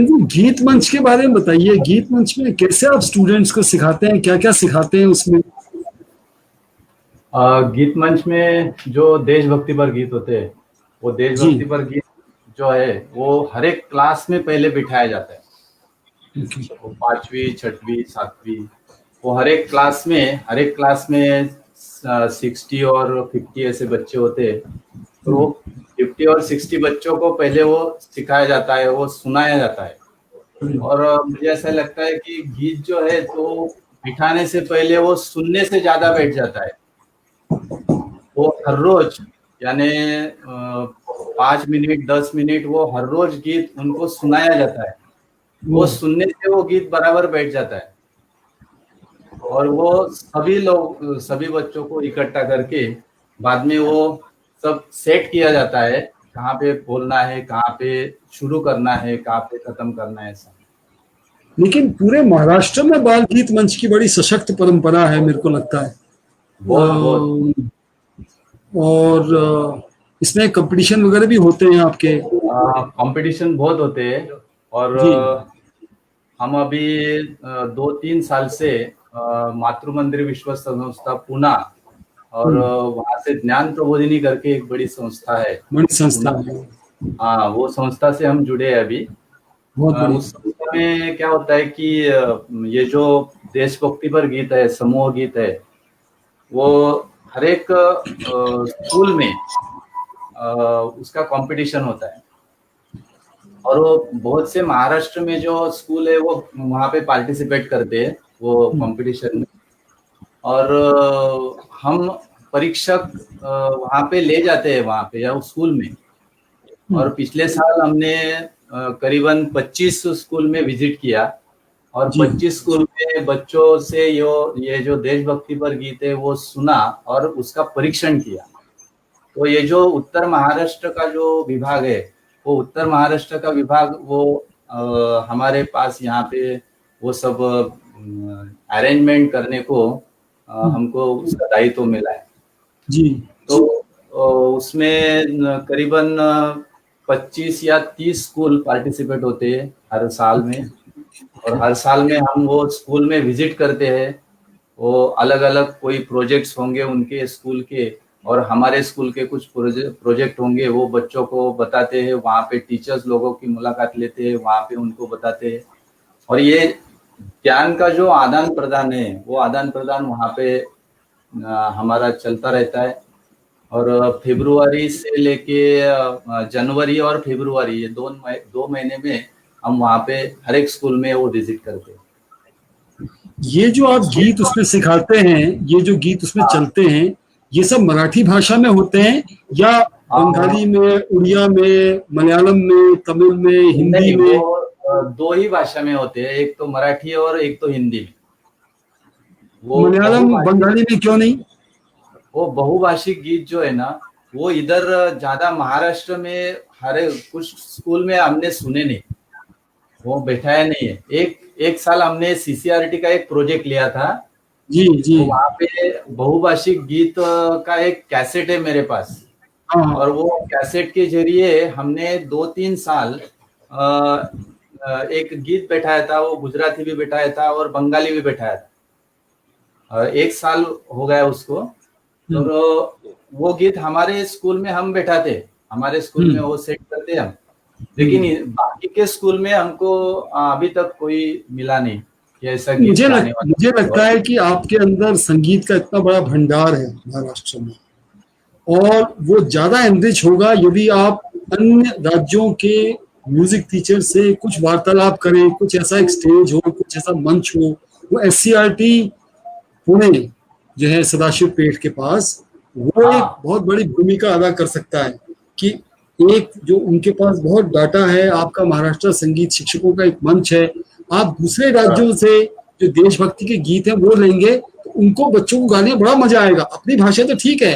जी, गीत मंच के बारे में बताइए। गीत मंच में कैसे आप स्टूडेंट्स को सिखाते हैं, क्या क्या सिखाते हैं उसमें? गीत मंच में जो देशभक्ति पर गीत होते हैं, वो देशभक्ति पर गीत जो है वो हर एक क्लास में पहले बिठाया जाता है। वो 5वीं 6वीं 7वीं वो हर एक क्लास में 60 और 50 ऐसे बच्चे होते हैं। तो वो 50 और 60 बच्चों को पहले वो सिखाया जाता है, वो सुनाया जाता है। और मुझे ऐसा लगता है कि गीत जो है तो बिठाने से पहले वो सुनने से ज्यादा बैठ जाता है। वो हर रोज यानी 5 मिनट 10 मिनट वो हर रोज गीत उनको सुनाया जाता है। वो सुनने से वो गीत बराबर बैठ जाता है। और वो सभी बच्चों को इकट्ठा करके बाद में वो सब सेट किया जाता है, कहाँ पे बोलना है, कहाँ पे शुरू करना है, कहाँ पे खत्म करना है, ऐसा। लेकिन पूरे महाराष्ट्र में बाल गीत मंच की बड़ी सशक्त परंपरा है, मेरे को लगता है। और इसमें कंपटीशन वगैरह भी होते हैं आपके? कंपटीशन बहुत होते हैं। और हम अभी 2-3 साल से मातृ मंदिर विश्व संस्था पुणे और वहां से ज्ञान प्रबोधिनी करके एक बड़ी संस्था है, बड़ी संस्था। हाँ, वो संस्था से हम जुड़े हैं अभी। उस संस्था में क्या होता है कि ये जो देशभक्ति पर गीत है, समूह गीत है, वो हर एक स्कूल में उसका कंपटीशन होता है। और वो बहुत से महाराष्ट्र में जो स्कूल है वो वहाँ पे पार्टिसिपेट करते हैं वो कंपटीशन में। और हम परीक्षक वहाँ पे ले जाते हैं, वहाँ पे या उस स्कूल में। और पिछले साल हमने करीबन 25 स्कूल में विजिट किया और 25 स्कूल में बच्चों से ये जो देशभक्ति पर गीत है वो सुना और उसका परीक्षण किया। तो ये जो उत्तर महाराष्ट्र का जो विभाग है, वो उत्तर महाराष्ट्र का विभाग वो हमारे पास यहाँ पे वो सब अरेंजमेंट करने को हमको उसका दायित्व मिला है जी। तो उसमें करीबन 25 या 30 स्कूल पार्टिसिपेट होते हैं हर साल में। और हर साल में हम वो स्कूल में विजिट करते हैं। वो अलग अलग कोई प्रोजेक्ट्स होंगे उनके स्कूल के और हमारे स्कूल के कुछ प्रोजेक्ट होंगे, वो बच्चों को बताते हैं। वहाँ पे टीचर्स लोगों की मुलाकात लेते हैं, वहाँ पे उनको बताते हैं। और ये ज्ञान का जो आदान प्रदान है, वो आदान प्रदान वहाँ पे हमारा चलता रहता है। और फरवरी से लेके जनवरी और फरवरी ये 2 महीने में हम वहाँ पे हर एक स्कूल में वो विजिट करते हैं। ये जो आप गीत उसमें सिखाते हैं, ये जो गीत उसमें चलते हैं, ये सब मराठी भाषा में होते हैं या बंगाली में, उड़िया में, मलयालम में, तमिल में, हिंदी में? 2 ही भाषा में होते हैं, एक तो मराठी और एक तो हिंदी में। वो मलयालम बंगाली में क्यों नहीं? वो बहुभाषिक गीत जो है ना, वो इधर ज्यादा महाराष्ट्र में कुछ स्कूल में हमने सुने नहीं, वो बैठाया नहीं है। एक साल हमने CCRT का एक प्रोजेक्ट लिया था जी जी। तो वहाँ पे बहुभाषिक गीत का एक कैसेट है मेरे पास। और वो कैसेट के जरिए हमने 2-3 साल एक गीत बैठाया था। वो गुजराती भी बैठाया था और बंगाली भी बैठाया था। 1 साल हो गया उसको। तो वो गीत हमारे स्कूल में हम बैठाते, हमारे स्कूल में वो सेट करते हम। लेकिन बाकी के स्कूल में हमको अभी तक कोई मिला नहीं कि ऐसा गीत। मुझे लगता है कि आपके अंदर संगीत का इतना बड़ा भंडार है महाराष्ट्र में, और वो ज्यादा एनरिच होगा यदि आप अन्य राज्यों के म्यूजिक टीचर से कुछ वार्तालाप करें, कुछ ऐसा एक स्टेज हो, कुछ ऐसा मंच हो। वो SCRT पुणे जो है सदाशिव पेठ के पास, वो एक बहुत बड़ी भूमिका अदा कर सकता है कि एक जो उनके पास बहुत डाटा है, आपका महाराष्ट्र संगीत शिक्षकों का एक मंच है, आप दूसरे राज्यों से जो देशभक्ति के गीत हैं वो लेंगे तो उनको बच्चों को गाने में बड़ा मजा आएगा। अपनी भाषा तो ठीक है,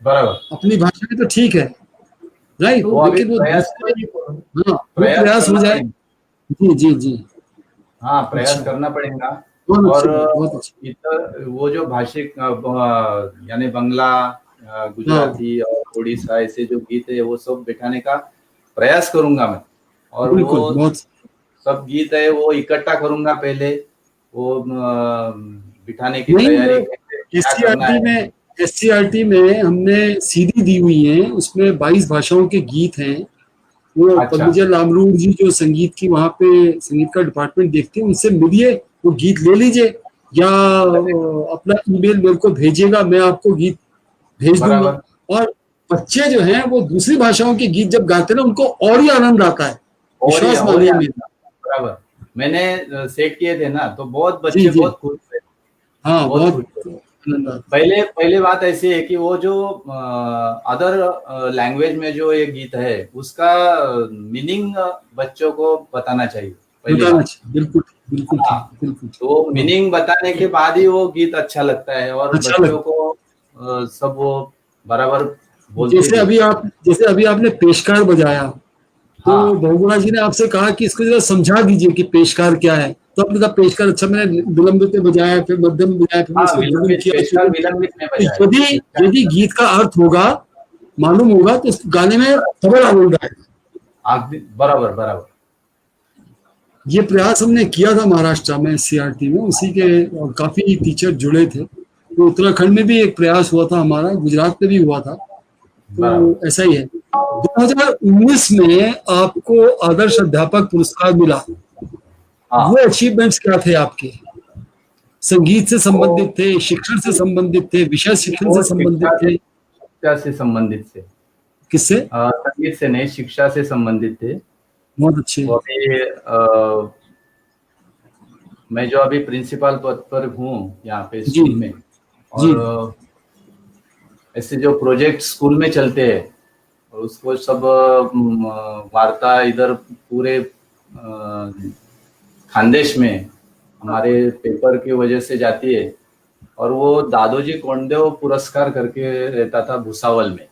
बराबर, अपनी भाषा में तो ठीक है, राइट, वो अभी लेकिन वो प्रयास हाँ, वो प्रयास हो करना जाए। पड़ेगा। जी जी जी, हाँ, प्रयास अच्छा, करना पड़ेगा। बहुत और अच्छी बात, बहुत अच्छी। इतर वो जो भाषिक यानी बंगला, हाँ, गुजराती और उड़ीसा ऐसे जो गीत है वो सब बिठाने का प्रयास करूंगा मैं। और बिल्कुल, वो बहुत। सब गीत है वो इकट्ठा करूंगा पहले, वो बिठाने की नहीं, तैयारी वो क्या करना एससीईआरटी है। में एससीईआरटी में हमने सीडी दी हुई है, उसमें 22 भाषाओं के गीत हैं। वो अच्छा, पद्मजा लामरूड जी जो संगीत की वहाँ पे संगीत का डिपार्टमेंट देखते हैं, उनसे मिलिए, वो गीत ले लीजिए, या अपना ईमेल मेरे को भेजिएगा, मैं आपको गीत भेज दूंगा। बराबर। और बच्चे जो हैं वो दूसरी भाषाओं के गीत जब गाते हैं ना, उनको और ही आनंद आता है, विश्वास और मानिए याद मेरा। था, बराबर। मैंने सेट किए थे ना, तो बहुत जी बच्चे जी, बहुत खुश थे, हाँ, बहुत खुश बहुत थे। आनंद आता पहले पहले बात ऐसी है कि वो जो अदर लैंग्वेज में जो ये गीत है उसका मीनिंग बच्चों को बताना चाहिए, है। पहली बताना बात। चाहिए, बिल्कुल बिल्कुल हाँ, ठीक, बिल्कुल ठीक। तो हाँ, मीनिंग बताने के बाद ही वो गीत अच्छा लगता है और अच्छा बच्चों लगा। को सब वो बराबर बोलते भी है। जैसे अभी आपने पेशकार बजाया, तो हाँ, बहुगुणा जी ने आपसे कहा कि इसको जरा समझा दीजिए कि पेशकार क्या है, तो आपने कहा पेशकार, अच्छा, मैंने विलंबित में बजाया, फिर मध्यम में बजाया, फिर हाँ, उसको ध्रुवन विलंबित किया, पेशकार ध्रुवन किया। विलंबित में तो बजाया। यदि यदि गीत का अर्थ होगा, मालूम होगा, तो इस गाने में डबल आनंद आएगा। बराबर बराबर। ये प्रयास हमने किया था महाराष्ट्र में, सीआरटी में, उसी के और काफी टीचर जुड़े थे। तो उत्तराखंड में भी एक प्रयास हुआ था हमारा, गुजरात में भी हुआ था। बराबर। तो ऐसा ही है। 2019 में आपको आदर्श अध्यापक पुरस्कार मिला, वो हाँ, अचीवमेंट्स क्या थे आपके? संगीत से वो संबंधित थे, शिक्षण से संबंधित थे, विषय शिक्षण वो से संबंधित थे? शिक्षा से संबंधित थे। किससे? संगीत से नहीं, शिक्षा से संबंधित थे। बहुत अच्छे। वो अभी मैं जो अभी प्रिंसिपल पद पर हूँ यहाँ पे जी स्कूल में, जी, और ऐसे जो प्रोजेक्ट स्कूल में चलते हैं और उसको सब वार्ता इधर पूरे खानदेश में हमारे पेपर की वजह से जाती है। और वो दादोजी कोंडदेव पुरस्कार करके रहता था भुसावल में।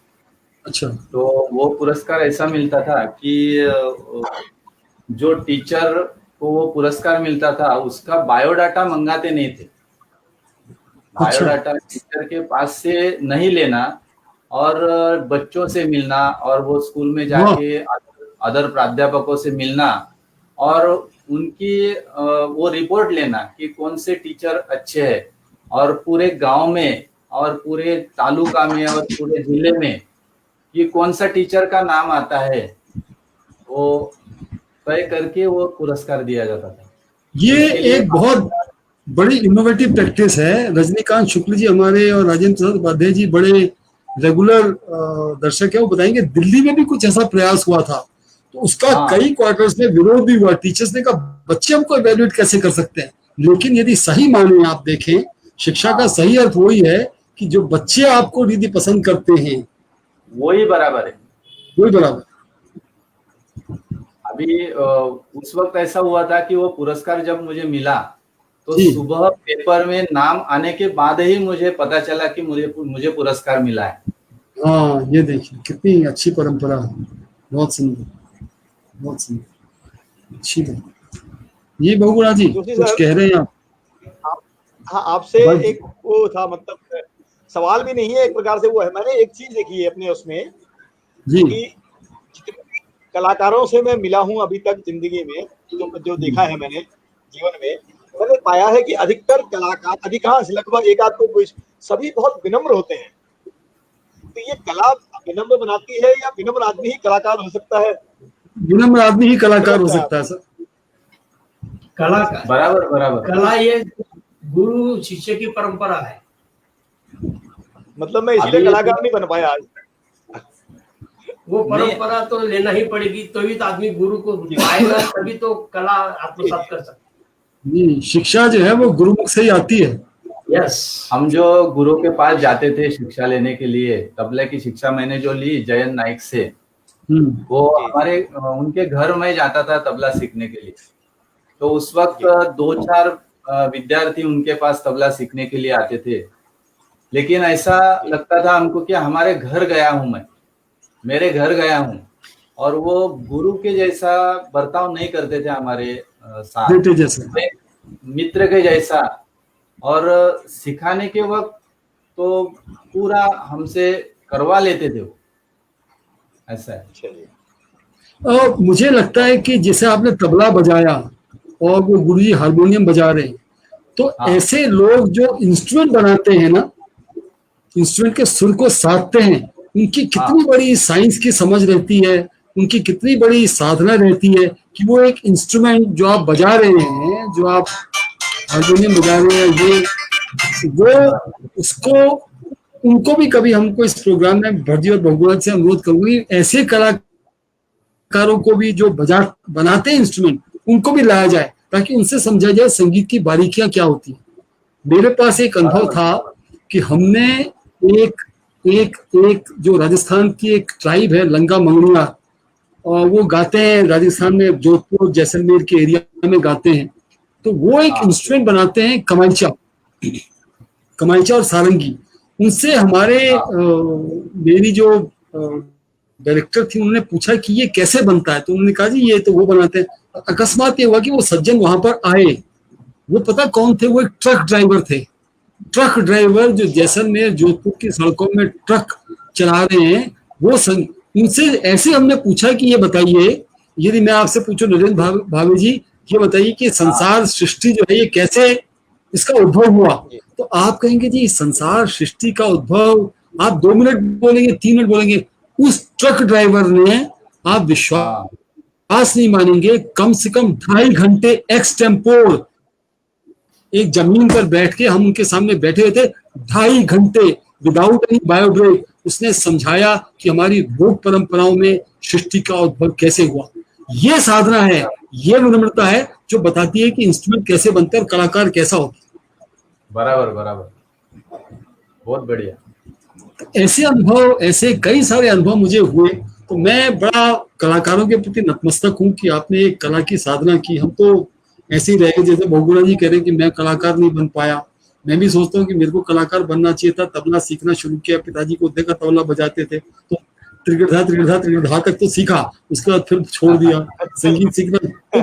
अच्छा, तो वो पुरस्कार ऐसा मिलता था कि जो टीचर को वो पुरस्कार मिलता था उसका बायोडाटा मंगाते नहीं थे। अच्छा, बायोडाटा टीचर के पास से नहीं लेना और बच्चों से मिलना और वो स्कूल में वाह, जाके अदर प्राध्यापकों से मिलना और उनकी वो रिपोर्ट लेना कि कौन से टीचर अच्छे हैं और पूरे गांव में और पूरे तालुका में और पूरे जिले में कि कौन सा टीचर का नाम आता है, वो तय करके वो पुरस्कार दिया जाता था। ये उसके लिए एक बहुत बड़ी इनोवेटिव प्रैक्टिस है। रजनीकांत शुक्ल जी हमारे और राजेंद्र प्रसाद उपाध्याय जी बड़े रेगुलर दर्शक है, वो बताएंगे दिल्ली में भी कुछ ऐसा प्रयास हुआ था, तो उसका हाँ, कई क्वार्टर्स में विरोध भी हुआ। टीचर्स ने कहा बच्चे हमको इवेल्युएट कैसे कर सकते हैं। लेकिन यदि सही माने आप देखें, शिक्षा का हाँ, सही अर्थ वही है कि जो बच्चे आपको यदि पसंद करते हैं, वही बराबर है। वही बराबर। अभी उस वक्त ऐसा हुआ था कि वो पुरस्कार जब मुझे मिला तो जी, सुबह पेपर में नाम आने के बाद ही मुझे पता चला कि मुझे मुझे पुरस्कार मिला है। हाँ, ये देखिए कितनी अच्छी परंपरा है। बहुत सुंदर, बहुत सुंदर, अच्छी बात। ये बहुगुणा जी जोशी कुछ सर, कह रहे हैं आप? आप, हाँ, आपसे बस, एक वो था, मतलब सवाल भी नहीं है, एक प्रकार से वो है। मैंने एक चीज देखी है अपने उसमें जी कि जितने कलाकारों से मैं मिला हूं अभी तक जिंदगी में, जो जो देखा है मैंने जीवन में, मैंने पाया है कि अधिकतर कलाकार, अधिकांश लगभग एक आध को कोई, सभी बहुत विनम्र होते हैं। तो ये कला विनम्र बनाती है या विनम्र आदमी ही कलाकार हो सकता है? विनम्र आदमी ही क्या कलाकार हो लगता है सकता है आपको? सर। कला बराबर बराबर। कला ये गुरु शिष्य की परंपरा है। मतलब मैं इसलिए अभी कलाकार नहीं बन पाया आज। वो नहीं, परंपरा तो लेना ही पड़ेगी, तभी तो आदमी गुरु को पाएगा, तभी तो कला आत्मसात कर सकता जी, शिक्षा जो है वो गुरुमुख से ही आती है। है। यस, हम जो गुरु के पास जाते थे शिक्षा लेने के लिए, तबले की शिक्षा मैंने जो ली जयंत नाइक से, वो जी हमारे उनके घर में जाता था तबला सीखने के लिए। तो उस वक्त जी 2-4 विद्यार्थी उनके पास तबला सीखने के लिए आते थे। लेकिन ऐसा लगता था हमको कि हमारे घर गया हूं मैं, मेरे घर गया हूँ और वो गुरु के जैसा बर्ताव नहीं करते थे हमारे साथ, बेटे जैसे, एक मित्र के जैसा, और सिखाने के वक्त तो पूरा हमसे करवा लेते थे वो, ऐसा है। चलिए, मुझे लगता है कि जैसे आपने तबला बजाया और वो गुरुजी हारमोनियम बजा रहे हैं, तो हाँ। ऐसे लोग जो इंस्ट्रूमेंट बनाते हैं ना, इंस्ट्रूमेंट के सुर को साधते हैं, उनकी कितनी बड़ी साइंस की समझ रहती है, उनकी कितनी बड़ी साधना रहती है कि वो एक इंस्ट्रूमेंट जो आप बजा रहे हैं, जो आप हारमोनियम बजा रहे हैं, ये वो उसको, उनको भी कभी हमको इस प्रोग्राम में भटजी और बहुगुणा से अनुरोध करूंगी, ऐसे कलाकारों को भी जो बनाते हैं इंस्ट्रूमेंट, उनको भी लाया जाए ताकि उनसे समझा जाए संगीत की बारीकियां क्या होती है। मेरे पास एक अनुभव था कि हमने एक एक एक जो राजस्थान की एक ट्राइब है लंगा मंगड़िया, और वो गाते हैं राजस्थान में, जोधपुर जैसलमेर के एरिया में गाते हैं, तो वो एक इंस्ट्रूमेंट बनाते हैं कमांचा और सारंगी। उनसे हमारे मेरी जो डायरेक्टर थी, उन्होंने पूछा कि ये कैसे बनता है, तो उन्होंने कहा जी ये तो वो बनाते हैं। अकस्मात ये हुआ कि वो सज्जन वहां पर आए, वो पता कौन थे, वो एक ट्रक ड्राइवर थे, ट्रक ड्राइवर जो जैसलमेर जोधपुर की सड़कों में ट्रक चला रहे हैं। वो उनसे ऐसे हमने पूछा कि ये बताइए, यदि मैं आपसे पूछूं नरेंद्र भावे जी, ये बताइए कि संसार सृष्टि जो है ये कैसे इसका उद्भव हुआ, तो आप कहेंगे जी संसार सृष्टि का उद्भव, आप 2 मिनट बोलेंगे, 3 मिनट बोलेंगे। उस ट्रक ड्राइवर ने, आप विश्वास नहीं मानेंगे, कम से कम 2.5 घंटे एक्स टेम्पोर एक जमीन पर बैठ के, हम उनके सामने बैठे हुए थे, 2.5 घंटे विदाउट एनी बायोब्रेक, उसने समझाया कि हमारी लोक परंपराओं में सृष्टि का उद्भव कैसे हुआ। ये साधना है, ये विनम्रता है जो बताती है कि इंस्ट्रूमेंट कैसे बनता है और कलाकार कैसा होता है। बराबर बराबर, बहुत बढ़िया। ऐसे अनुभव, ऐसे कई सारे अनुभव मुझे हुए, तो मैं बड़ा कलाकारों के प्रति नतमस्तक हूँ कि आपने एक कला की साधना की। हम तो ऐसे ही रह गए, जैसे बहुगुणा जी कह रहे हैं कि मैं कलाकार नहीं बन पाया। मैं भी सोचता हूँ कि मेरे को कलाकार बनना चाहिए था, तबला सीखना शुरू किया, पिताजी को देखा तबला बजाते थे, तो त्रिगढ़ा तक तो सीखा, उसके बाद फिर छोड़ दिया संगीत सीखना। तो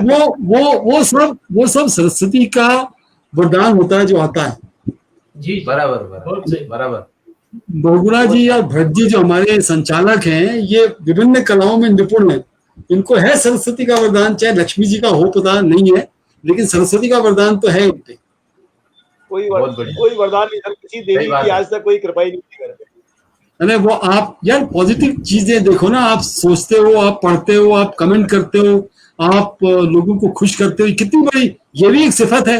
वो सब सरस्वती का वरदान होता है जो आता है। जी बराबर बराबर। बहुगुणा जी या भट्ट जी जो हमारे संचालक हैं, ये विभिन्न कलाओं में निपुण है, इनको है सरस्वती का वरदान, चाहे लक्ष्मी जी का हो पता नहीं है, लेकिन सरस्वती का वरदान तो है उनपे। कोई वरदान नहीं, किसी देवी की आज तक कोई कृपा ही नहीं की करते। अरे वो आप यार पॉजिटिव चीजें देखो ना, आप सोचते हो, आप पढ़ते हो, आप कमेंट करते हो, आप लोगों को खुश करते हो, कितनी बड़ी, ये भी एक सिफत है,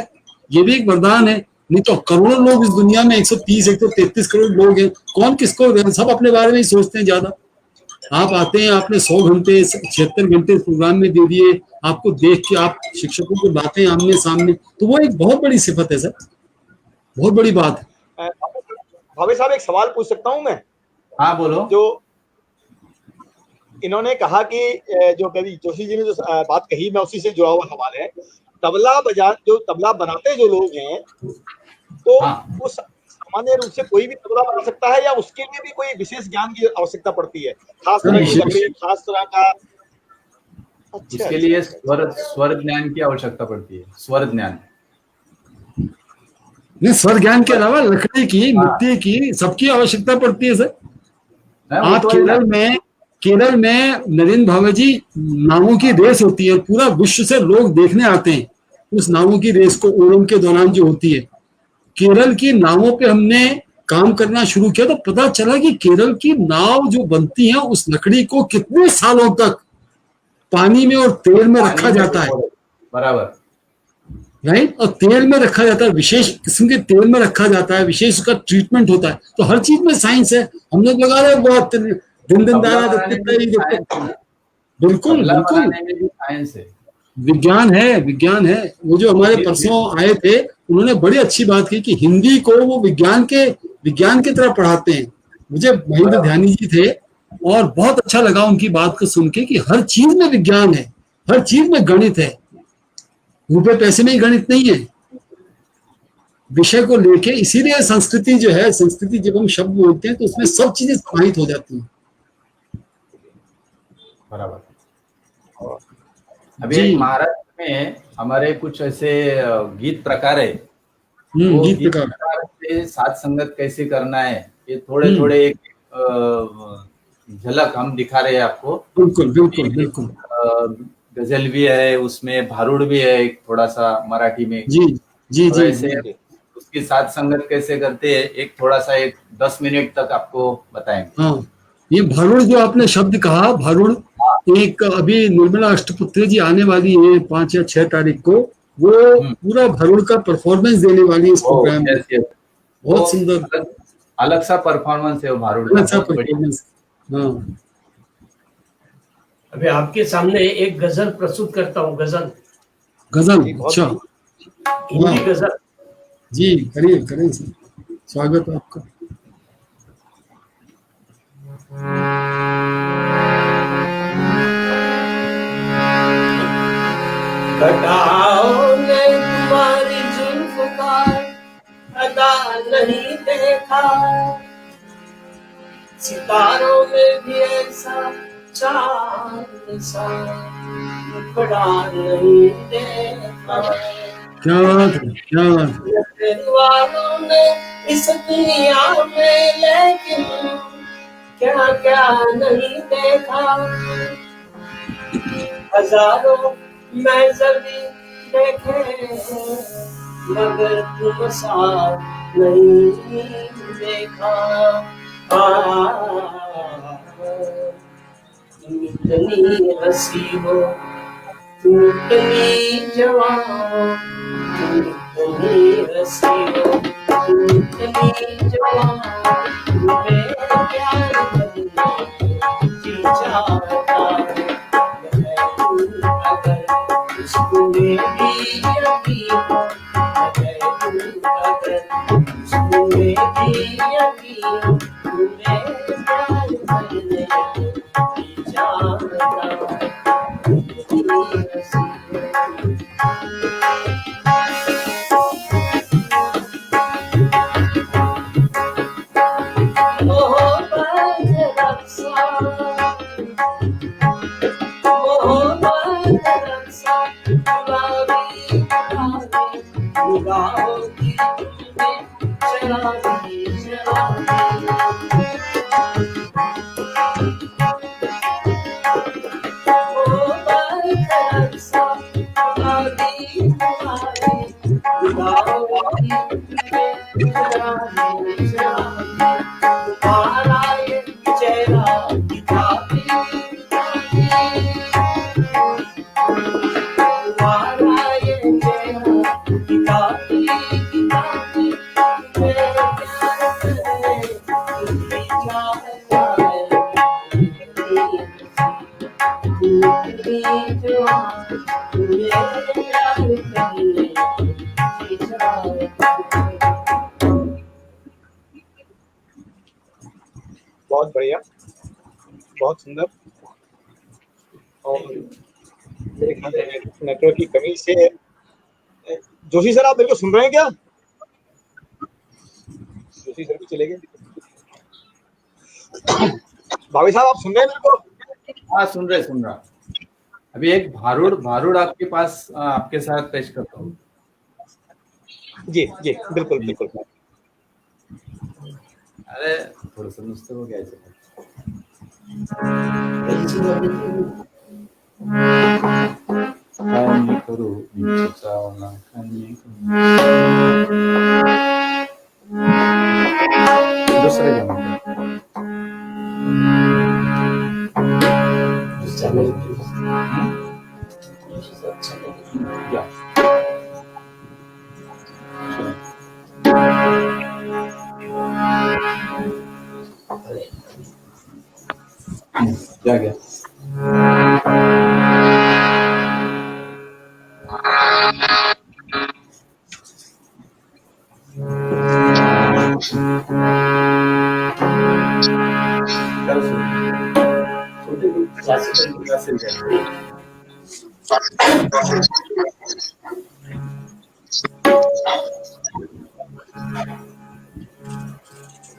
ये भी एक वरदान है। नहीं तो करोड़ों लोग इस दुनिया में, 130 133 करोड़ लोग हैं, कौन किसको, सब अपने बारे में ही सोचते हैं ज्यादा। आप आते हैं, आपने 100 घंटे 76 घंटे प्रोग्राम में दे दिए, आपको देख के आप शिक्षकों को बातें आमने सामने, तो वो एक बहुत बड़ी सिफत है सर, बहुत बड़ी बात है। भावे साहब, एक सवाल पूछ सकता हूं मैं? हाँ बोलो। जो इन्होंने कहा कि जो कवि जोशी जी ने जो बात कही, मैं उसी से जुड़ा हुआ सवाल है। जो तबला बनाते जो लोग हैं, तो वो सामान्य रूप से कोई भी तबला बना सकता है या उसके लिए भी कोई विशेष ज्ञान की आवश्यकता पड़ती है, खास तरह की लकड़ी, खास तरह का? इसके लिए स्वर ज्ञान की आवश्यकता पड़ती है, स्वर ज्ञान। नहीं, स्वर ज्ञान के अलावा लकड़ी की, मिट्टी की, सबकी आवश्यकता पड़ती है सर। आप केरल में नरेंद्र भावे जी, नावों की रेस होती है, पूरा विश्व से लोग देखने आते हैं उस नावों की रेस को, ओणम के दौरान जो होती है। केरल की नावों पे हमने काम करना शुरू किया तो पता चला कि केरल की नाव जो बनती है, उस लकड़ी को कितने सालों तक पानी में और तेल में रखा जाता है। बराबर, राइट, और तेल में रखा जाता है, विशेष किस्म के तेल में रखा जाता है, विशेष उसका ट्रीटमेंट होता है। तो हर चीज में साइंस है। हम लोग लगा रहे बहुत दिन दारा, बिल्कुल साइंस है, विज्ञान है। वो जो हमारे परसों आए थे, उन्होंने बड़ी अच्छी बात की कि हिंदी को वो विज्ञान की तरह पढ़ाते हैं। मुझे महेंद्र ध्यानी जी थे और बहुत अच्छा लगा उनकी बात को सुन के कि हर चीज में विज्ञान है, हर चीज में गणित है। रुपए पैसे में ही गणित नहीं है, विषय को लेके। इसीलिए संस्कृति जो है, संस्कृति जब हम शब्द बोलते हैं तो उसमें सब चीजें समाहित हो जाती हैं। बराबर। अभी जी। एक महाराष्ट्र में हमारे कुछ ऐसे गीत प्रकार है, वो गीत गीत प्रकार। प्रकार से साथ संगत कैसे करना है, ये थोड़े थोड़े एक झलक हम दिखा रहे हैं आपको। बिल्कुल बिल्कुल बिल्कुल। गजल भी है उसमें, भारुड़ भी है एक थोड़ा सा मराठी में। जी जी तो जी ऐसे जी। उसकी साथ संगत कैसे करते हैं, एक थोड़ा सा एक 10 मिनट तक आपको बताएंगे। हाँ, ये भारुड़ जो आपने शब्द कहा, भारुड़, एक अभी निर्मला अष्टपुत्री जी आने वाली है 5 या 6 तारीख को, वो पूरा भारुड़ का परफॉर्मेंस देने वाली है इस प्रोग्राम में। यस यस, बहुत सुंदर, अलग सा परफॉर्मेंस है वो भारुड़ का, अलग सा बहुत बढ़िया। परफॉर्मेंस। हाँ, अभी आपके सामने एक गजल प्रस्तुत करता हूँ, गजल, गजल। बहुत अच्छा, हिंदी वाह, गजल। जी करिए करें सर, स्वागत है आपका। घटाओं ने तुम्हारी जुल्फ का अदा नहीं देखा, सितारों में भी ऐसा चांद सा मुखड़ा नहीं देखा। क्या बात है, क्या बात है। नजर वालों ने इस दुनिया में लेकिन क्या क्या नहीं देखा। हजारों मैं जभी देखे मगर तुम सा नहीं देखा। तुम इतनी हंसी हो, तुम इतनी जवान हो, तुम इतनी हंसी हो, तुम इतनी जवान, तुम्हें प्यार करने जी चाहता है। अगर उसको मेरी यकीन हो, अगर उसको मेरी यकीन हो, तुम्हें प्यार करने जी चाहता है। बहुत बढ़िया, बहुत सुंदर। और मेरे ख्याल से नेटवर्क की कमी से, जोशी सर आप मेरे को सुन रहे हैं क्या? जोशी सर भी चले गए। भाभी साहब आप सुन रहे हैं मेरे को? हाँ सुन रहा। अभी एक भारुड़ आपके पास आपके साथ पेश करता हूँ। जी जी बिल्कुल बिल्कुल। अरे थोडंसं नुसतं बघ घ्यायचं. काय करू चावला दुसरे क्या गया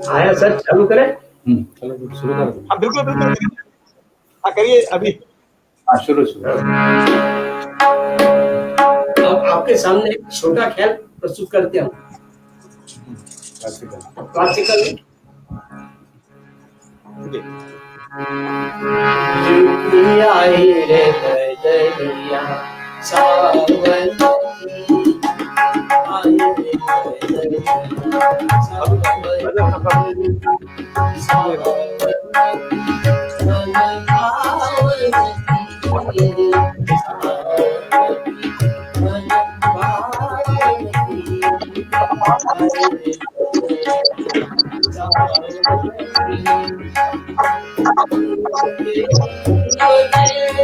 आया सर, चालू करें? चलो शुरू कर दो. हाँ बिल्कुल बिल्कुल हाँ करिए अभी। हाँ शुरू शुरू। अब आपके सामने एक छोटा ख्याल प्रस्तुत करते हैं क्लासिकल। जी। आई रे बदलिया सावन आई रे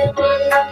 बदलिया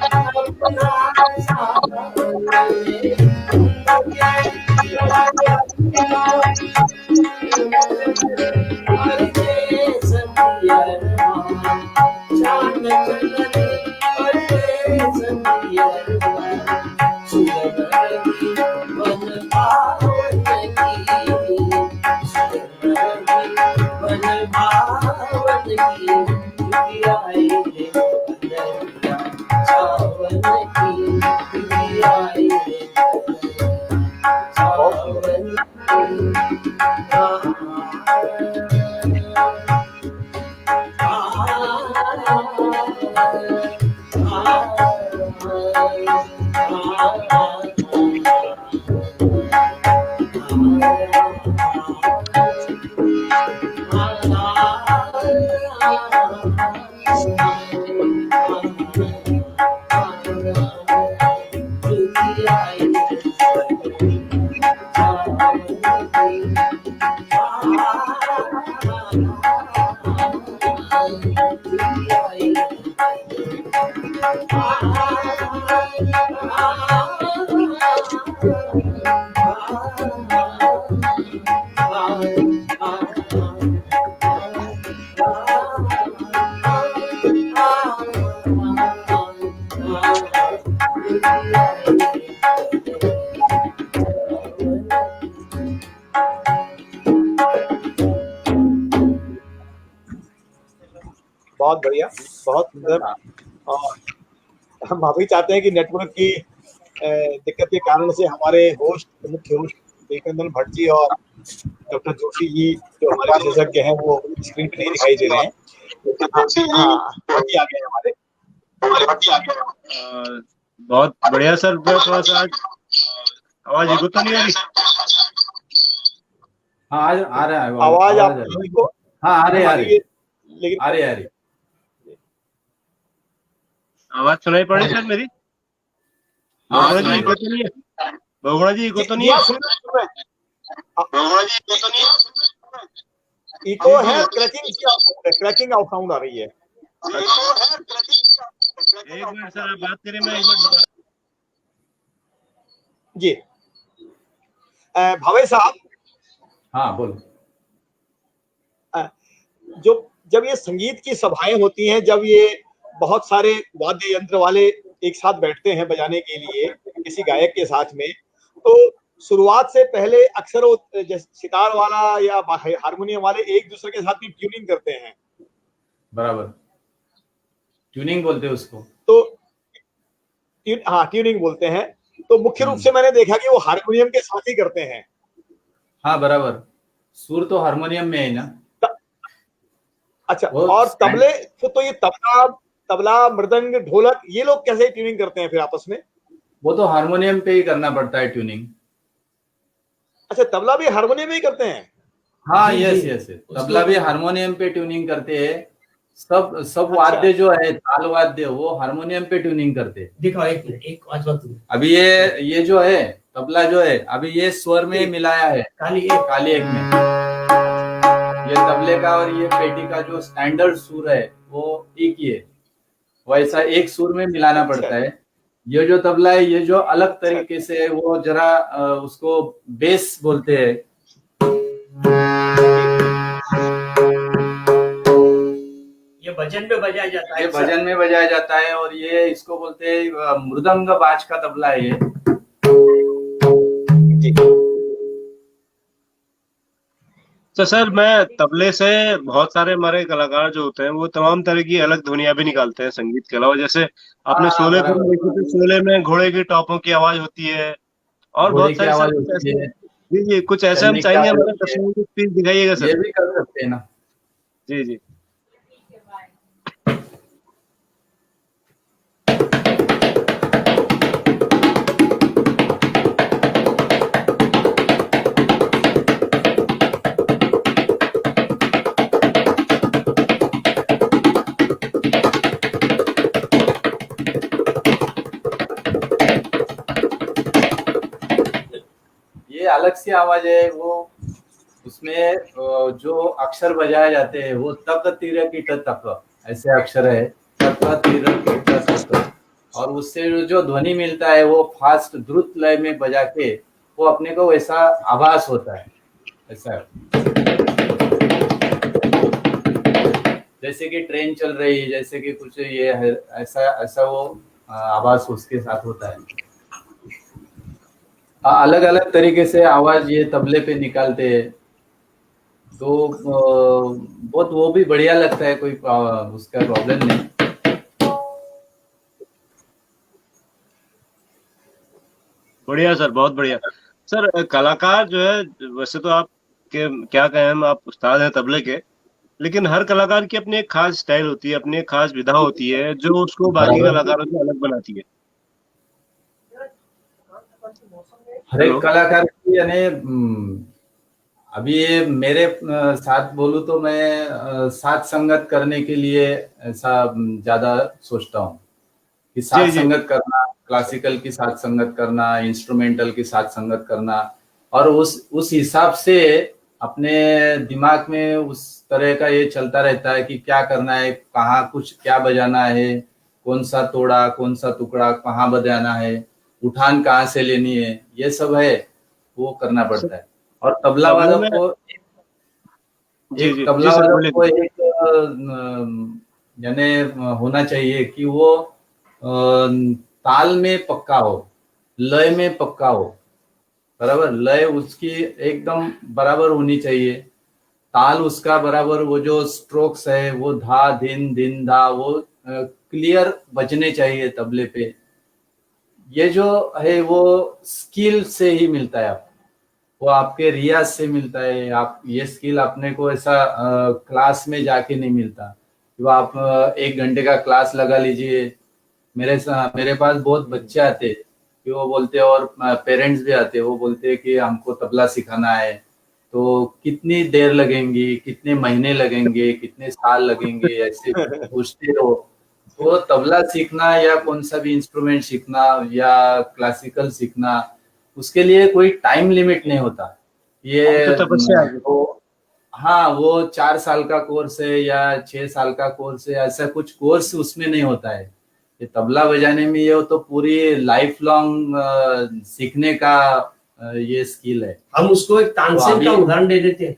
बहुत बढ़िया, बहुत सुंदर। और हम अभी चाहते हैं कि नेटवर्क की दिक्कत के कारण से हमारे मुख्य होस्ट देवनंदन भट्ट जी और डॉक्टर जोशी जी जो हमारे विशेषज्ञ हैं वो स्क्रीन पे नहीं दिखाई दे रहे हैं। भट्ट जी आ गए हमारे भट्ट जी आ गए। बहुत बढ़िया सर। थोड़ा सा आवाज इको तो नहीं आ रही? हाँ आ रहा है आवाज आपको? हाँ आ रही लेकिन आ रही आवाज सुनाई पड़ी सर मेरी? बहुगुणा जी इको तो नहीं है? बहुगुणा जी इको तो नहीं है? बहुगुणा जी इको तो नहीं है? इको है, क्रैकिंग ऑफ साउंड आ रही है। एक मिनट सर आप बात करें, मैं एक मिनट दोबारा। जी भावे साहब। हाँ बोलो। जब ये संगीत की सभाएं होती हैं, जब ये बहुत सारे वाद्य यंत्र वाले एक साथ बैठते हैं बजाने के लिए किसी गायक के साथ में, तो शुरुआत से पहले अक्सर वो सितार वाला या हारमोनियम वाले एक दूसरे के साथ भी ट्यूनिंग करते हैं। बराबर, ट्यूनिंग बोलते हैं उसको। तो हाँ ट्यूनिंग बोलते हैं। तो मुख्य रूप से मैंने देखा कि वो हारमोनियम के साथ ही करते हैं। हाँ बराबर, सुर तो हारमोनियम में है ना। अच्छा, और तबले तो ये तबला मृदंग ढोलक ये लोग कैसे ट्यूनिंग करते हैं फिर आपस में? वो तो हारमोनियम पे ही करना पड़ता है ट्यूनिंग। अच्छा, तबला भी हारमोनियम में ही करते हैं? हाँ यस तबला भी हारमोनियम पे ट्यूनिंग करते हैं। सब वाद्य जो है ताल वाद्य वो हारमोनियम पे ट्यूनिंग करते हैं। दिखाओ एक मिनट, एक आवाज। अभी ये जो है तबला जो है अभी ये स्वर में मिलाया है काली एक में। ये तबले का और ये पेटी का जो स्टैंडर्ड सुर है वो एक ही है, वैसा एक सुर में मिलाना पड़ता है। ये जो तबला है ये जो अलग तरीके से वो जरा उसको बेस बोलते हैं। ये भजन में बजाया जाता है। ये भजन में बजाया जाता है और ये इसको बोलते हैं मृदंग बाज का तबला है ये। तो सर मैं तबले से बहुत सारे हमारे कलाकार जो होते हैं वो तमाम तरह की अलग ध्वनियां भी निकालते हैं संगीत के अलावा। जैसे आपने हाँ शोले फिल्म बराबर, देखी थी, शोले में घोड़े की टॉपों की आवाज होती है। और घोड़े बहुत की सारे सर आवाज कुछ होती ऐसे। है, जी जी, कुछ ऐसे हम चलने की चाहेंगे आवाज हमारे होती है, दर्शकों को प्लीज दिखाइएगा ये सर। भी कर सकते हैं ना। जी जी। ये अलग सी आवाज है वो, उसमें जो अक्षर बजाए जाते हैं वो तक तीर की तक, ऐसे अक्षर है, तक तीर की तक, और उससे जो ध्वनि मिलता है वो फास्ट द्रुत लय में बजा के वो अपने को वैसा आभास होता है, ऐसा है। जैसे कि ट्रेन चल रही है, जैसे कि कुछ ये है, ऐसा ऐसा वो आवाज उसके साथ होता है। अलग अलग तरीके से आवाज ये तबले पे निकालते हैं, तो बहुत वो भी बढ़िया लगता है, कोई उसका प्रॉब्लम नहीं। बढ़िया सर, बहुत बढ़िया। सर कलाकार जो है, वैसे तो आप के क्या कहें, हम आप उस्ताद हैं तबले के, लेकिन हर कलाकार की अपनी एक खास स्टाइल होती है, अपनी एक खास विधा होती है जो उसको बाकी बराबर, कलाकारों से अलग बनाती है। हर हेलो। एक कलाकार की यानी अभी ये मेरे साथ बोलूं तो मैं साथ संगत करने के लिए ऐसा ज्यादा सोचता हूँ कि जी साथ जी। संगत करना, क्लासिकल की साथ संगत करना, इंस्ट्रूमेंटल की साथ संगत करना, और उस हिसाब से अपने दिमाग में उस तरह का ये चलता रहता है कि क्या करना है, कहाँ कुछ क्या बजाना है, कौन सा तोड़ा, कौन सा टुकड़ा कहाँ बजाना है, उठान कहाँ से लेनी है, ये सब है, वो करना सर पड़ता है। और तबला तबले वादक में। को जी एक जी जी तबला सर, वादक बोलिए को बोलिए। एक यानी होना चाहिए कि वो ताल में पक्का हो, लय में पक्का हो, बराबर लय उसकी एकदम बराबर होनी चाहिए, ताल उसका बराबर, वो जो स्ट्रोक्स है वो धा धिन धिन धा वो क्लियर बजने चाहिए तबले पे। ये जो है वो स्किल से ही मिलता है, आपको वो आपके रियाज से मिलता है। आप ये स्किल अपने को ऐसा क्लास में जाके नहीं मिलता कि वो आप 1 घंटे का क्लास लगा लीजिए। मेरे पास बहुत बच्चे आते हैं कि वो बोलते हैं, और पेरेंट्स भी आते हैं, वो बोलते हैं कि हमको तबला सिखाना है, तो कितनी देर लगेंगी, कितने महीने लगेंगे, कितने साल लगेंगे, ऐसे पूछते हो। तो तबला सीखना या कौन सा भी इंस्ट्रूमेंट सीखना या क्लासिकल सीखना, उसके लिए कोई टाइम लिमिट नहीं होता। ये तो ये तपस्या है। वो, हाँ वो 4 साल का कोर्स है या 6 साल का कोर्स है, ऐसा कुछ कोर्स उसमें नहीं होता है। ये तबला बजाने में ये तो पूरी लाइफ लॉन्ग सीखने का ये स्किल है। हम उसको एक तो तानसेन का अभी उदाहरण दे देते हैं।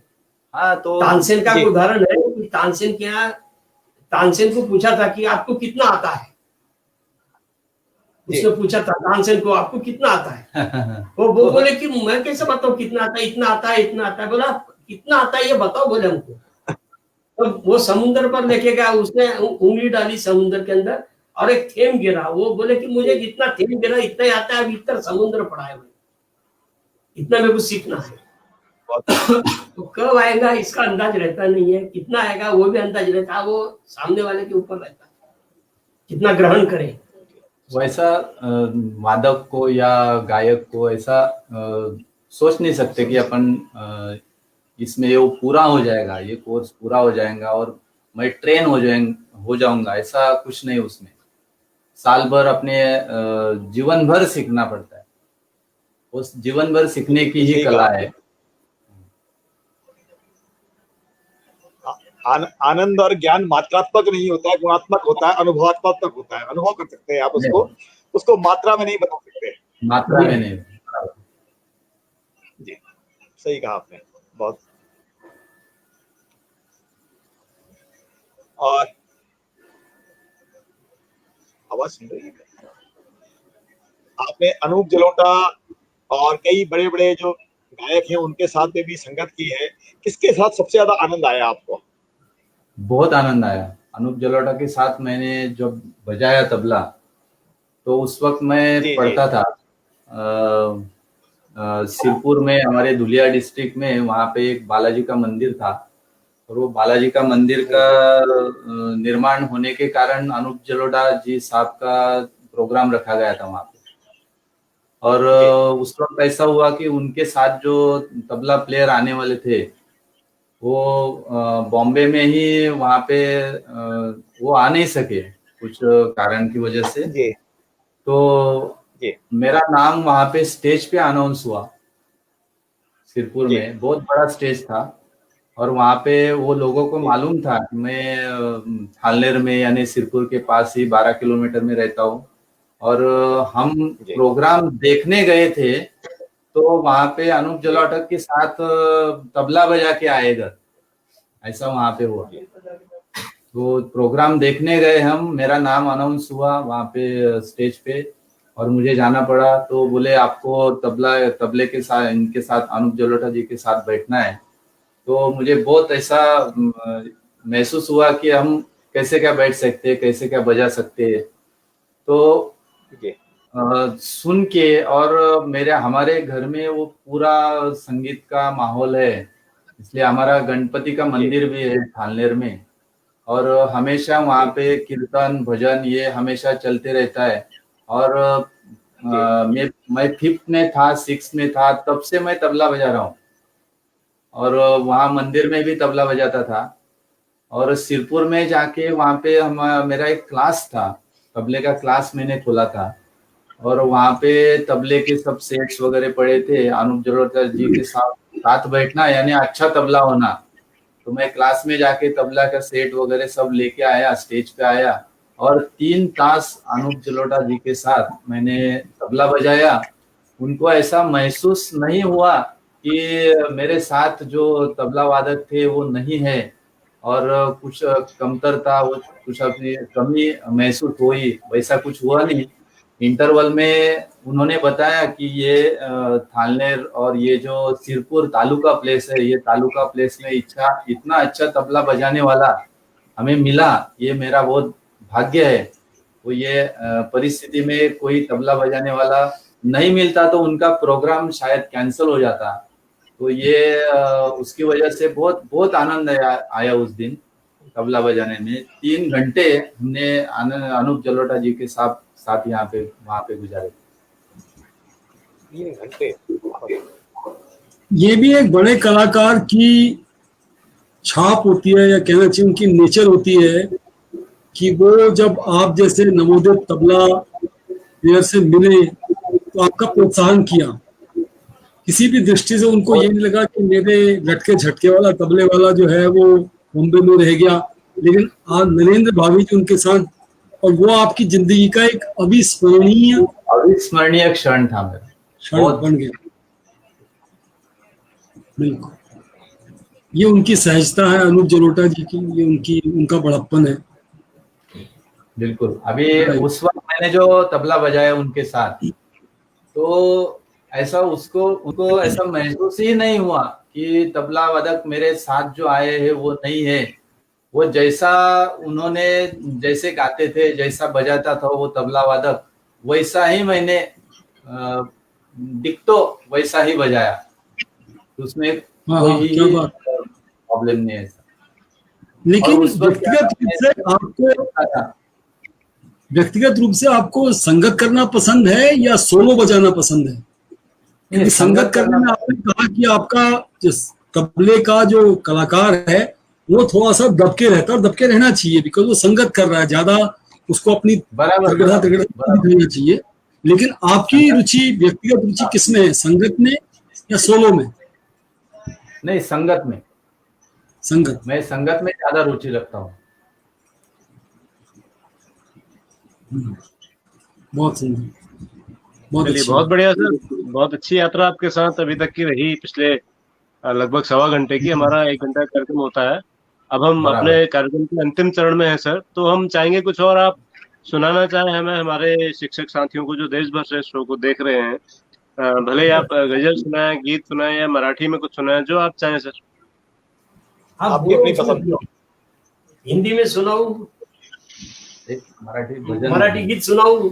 हाँ तो तानसेन का जी, उदाहरण है कि तानसेन को पूछा था कि आपको कितना आता है। उसने पूछा था तानसेन को, आपको कितना आता है। वो बोले कि मैं कैसे बताऊं कितना आता है, इतना आता है, इतना आता है। बोला कितना आता है ये बताओ, बोले हमको। तो वो समुद्र पर लेके गया, उसने उंगली डाली समुद्र के अंदर और एक थेम गिरा। वो बोले कि मुझे जितना थेम गिरा इतना ही आता है, अभी इतना समुद्र पड़ा है, इतना मेरे को सीखना है। तो कब आएगा इसका अंदाज रहता नहीं है, कितना आएगा वो भी अंदाज रहता है, वो सामने वाले के ऊपर रहता है कितना ग्रहण करे। वैसा वादक को या गायक को ऐसा सोच नहीं सकते कि अपन इसमें ये पूरा हो जाएगा, ये कोर्स पूरा हो जाएगा और मैं ट्रेन हो जाऊंगा, ऐसा कुछ नहीं। उसमें साल भर अपने जीवन भर सीखना पड़ता है, उस जीवन भर सीखने की ही कला है। आनंद और ज्ञान मात्रात्मक नहीं होता है, गुणात्मक होता है, अनुभवात्मक होता है। अनुभव कर सकते हैं आप उसको मात्रा में नहीं बता सकते। मात्रा में नहीं। जी सही कहा आपने, बहुत। और आवाज सुन रही है आपने? अनूप जलोटा और कई बड़े बड़े जो गायक हैं उनके साथ में भी संगत की है, किसके साथ सबसे ज्यादा आनंद आया आपको? बहुत आनंद आया। अनूप जलोटा के साथ मैंने जब बजाया तबला, तो उस वक्त मैं जी, पढ़ता था सिरपुर में, हमारे धुलिया डिस्ट्रिक्ट में। वहाँ पे एक बालाजी का मंदिर था, और वो बालाजी का मंदिर का निर्माण होने के कारण अनूप जलोटा जी साहब का प्रोग्राम रखा गया था वहाँ पे। और उस वक्त ऐसा हुआ कि उनके साथ जो तबला प्लेयर आने वाले थे, वो बॉम्बे में ही वहाँ पे वो आ नहीं सके कुछ कारण की वजह से। जी, तो जी, मेरा नाम वहाँ पे स्टेज पे अनाउंस हुआ सिरपुर जी, में। बहुत बड़ा स्टेज था, और वहाँ पे वो लोगों को मालूम था कि मैं थालनेर में यानी सिरपुर के पास ही 12 किलोमीटर में रहता हूँ। और हम जी, प्रोग्राम देखने गए थे, तो वहाँ पे अनूप जलोटा के साथ तबला बजा के आएगा, ऐसा वहाँ पे हुआ। तो प्रोग्राम देखने गए हम, मेरा नाम अनाउंस हुआ वहाँ पे स्टेज पे, और मुझे जाना पड़ा। तो बोले आपको तबले के साथ, इनके साथ, अनूप जलोटा जी के साथ बैठना है। तो मुझे बहुत ऐसा महसूस हुआ कि हम कैसे क्या बैठ सकते, कैसे क्या बजा सकते। तो जी, सुन के, और हमारे घर में वो पूरा संगीत का माहौल है, इसलिए हमारा गणपति का मंदिर भी है थालनेर में, और हमेशा वहाँ पे कीर्तन भजन ये हमेशा चलते रहता है। और मैं 5th में था, 6th में था, तब से मैं तबला बजा रहा हूँ, और वहाँ मंदिर में भी तबला बजाता था। और सिरपुर में जाके वहाँ पे मेरा एक क्लास था, तबले का क्लास मैंने खोला था, और वहाँ पे तबले के सब सेट्स वगैरह पड़े थे। अनूप जलोटा जी के साथ बैठना यानी अच्छा तबला होना। तो मैं क्लास में जाके तबला का सेट वगैरह सब लेके आया, स्टेज पे आया, और 3 तास अनूप जलोटा जी के साथ मैंने तबला बजाया। उनको ऐसा महसूस नहीं हुआ कि मेरे साथ जो तबला वादक थे वो नहीं है, और कुछ कमतरता, वो कुछ अपनी कमी महसूस हुई, वैसा कुछ हुआ नहीं। इंटरवल में उन्होंने बताया कि ये थालनेर और ये जो सिरपुर तालुका प्लेस है, ये तालुका प्लेस में इतना अच्छा तबला बजाने वाला हमें मिला, ये मेरा बहुत भाग्य है। वो ये परिस्थिति में कोई तबला बजाने वाला नहीं मिलता तो उनका प्रोग्राम शायद कैंसिल हो जाता। तो ये उसकी वजह से बहुत बहुत आनंद आया उस दिन तबला बजाने में। 3 घंटे हमने अनूप जलोटा जी के साथ यहाँ पे वहाँ पे गुजारे। 3 घंटे। ये भी एक बड़े कलाकार की छाप होती है, या कहना चाहिए उनकी नेचर होती है, कि वो जब आप जैसे नवोदित तबला प्लेयर से मिले तो आपका प्रोत्साहन किया। किसी भी दृष्टि से उनको ये नहीं लगा कि मेरे लटके झटके वाला तबले वाला जो है वो बॉम्बे में रह गया, लेकिन आज नरेंद्र भाभी जी उनके साथ, और वो आपकी जिंदगी का एक अविस्मरणीय क्षण था, मेरा क्षण बन गया। बिल्कुल, ये उनकी सहजता है अनूप जलोटा जी की, ये उनका बड़प्पन है। बिल्कुल। अभी उस वक्त मैंने जो तबला बजाया उनके साथ, तो ऐसा उनको ऐसा महसूस ही नहीं हुआ कि तबला वादक मेरे साथ जो आए हैं वो नहीं है। वो जैसा उन्होंने जैसे गाते थे, जैसा बजाता था वो तबला वादक, वैसा ही मैंने डिक्टो वैसा ही बजाया। तो उसमें कोई प्रॉब्लम नहीं है। लेकिन व्यक्तिगत रूप से आपको संगत करना पसंद है या सोलो बजाना पसंद है? क्योंकि संगत करने में आपने कहा कि आपका जिस तबले का जो कलाकार है वो थोड़ा सा दबके रहता है, और दबके रहना चाहिए, बिकॉज वो संगत कर रहा है, ज्यादा उसको अपनी तगड़ा दिखाना चाहिए। लेकिन आपकी रुचि, व्यक्तिगत रुचि किसमें है, संगत में या सोलो में? नहीं, संगत में। मैं संगत में ज्यादा रुचि रखता हूँ। बहुत सुंदर, बहुत बढ़िया सर, बहुत अच्छी यात्रा आपके साथ अभी तक की रही। पिछले लगभग 1.25 घंटे की, हमारा 1 घंटा कार्यक्रम होता है। अब हम अपने कार्यक्रम के अंतिम चरण में हैं सर, तो हम चाहेंगे कुछ और आप सुनाना चाहें हमें, हमारे शिक्षक साथियों को जो देश भर से शो को देख रहे हैं, भले ही आप गजल सुनाए, गीत सुनाए या मराठी में कुछ सुनाए, जो आप चाहें सर। आपकी अपनी पसंद। हिंदी में सुनाऊं, एक मराठी भजन, मराठी गीत सुनाऊं?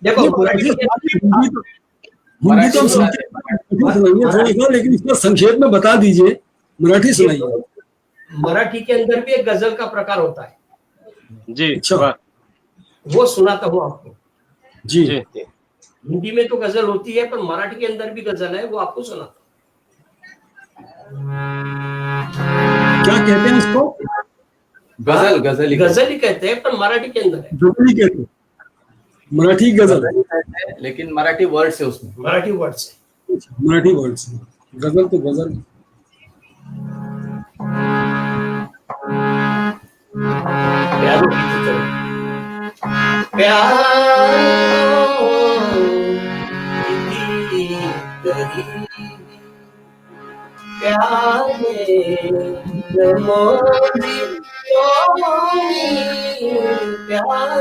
देखो हिंदी तो हम सुनते हैं, लेकिन इसका संक्षेप में बता दीजिए, मराठी सुनाइए। मराठी के अंदर भी एक गजल का प्रकार होता है जी। अच्छा। वाह। वो सुनाता हूँ आपको। जी। हिंदी में तो गजल होती है, पर मराठी के अंदर भी गजल है, वो आपको सुनाता हूँ। क्या कहते हैं इसको? गजल, गजल गजल ही कहते हैं, पर मराठी के अंदर है। गजल ही कहते हैं, मराठी गजल, लेकिन मराठी वर्ड्स है उसमें, मराठी वर्ड्स है। मराठी वर्ड्स। गजल तो गजल। प्यारो की तरह प्यारो प्यारे मोरी प्यारो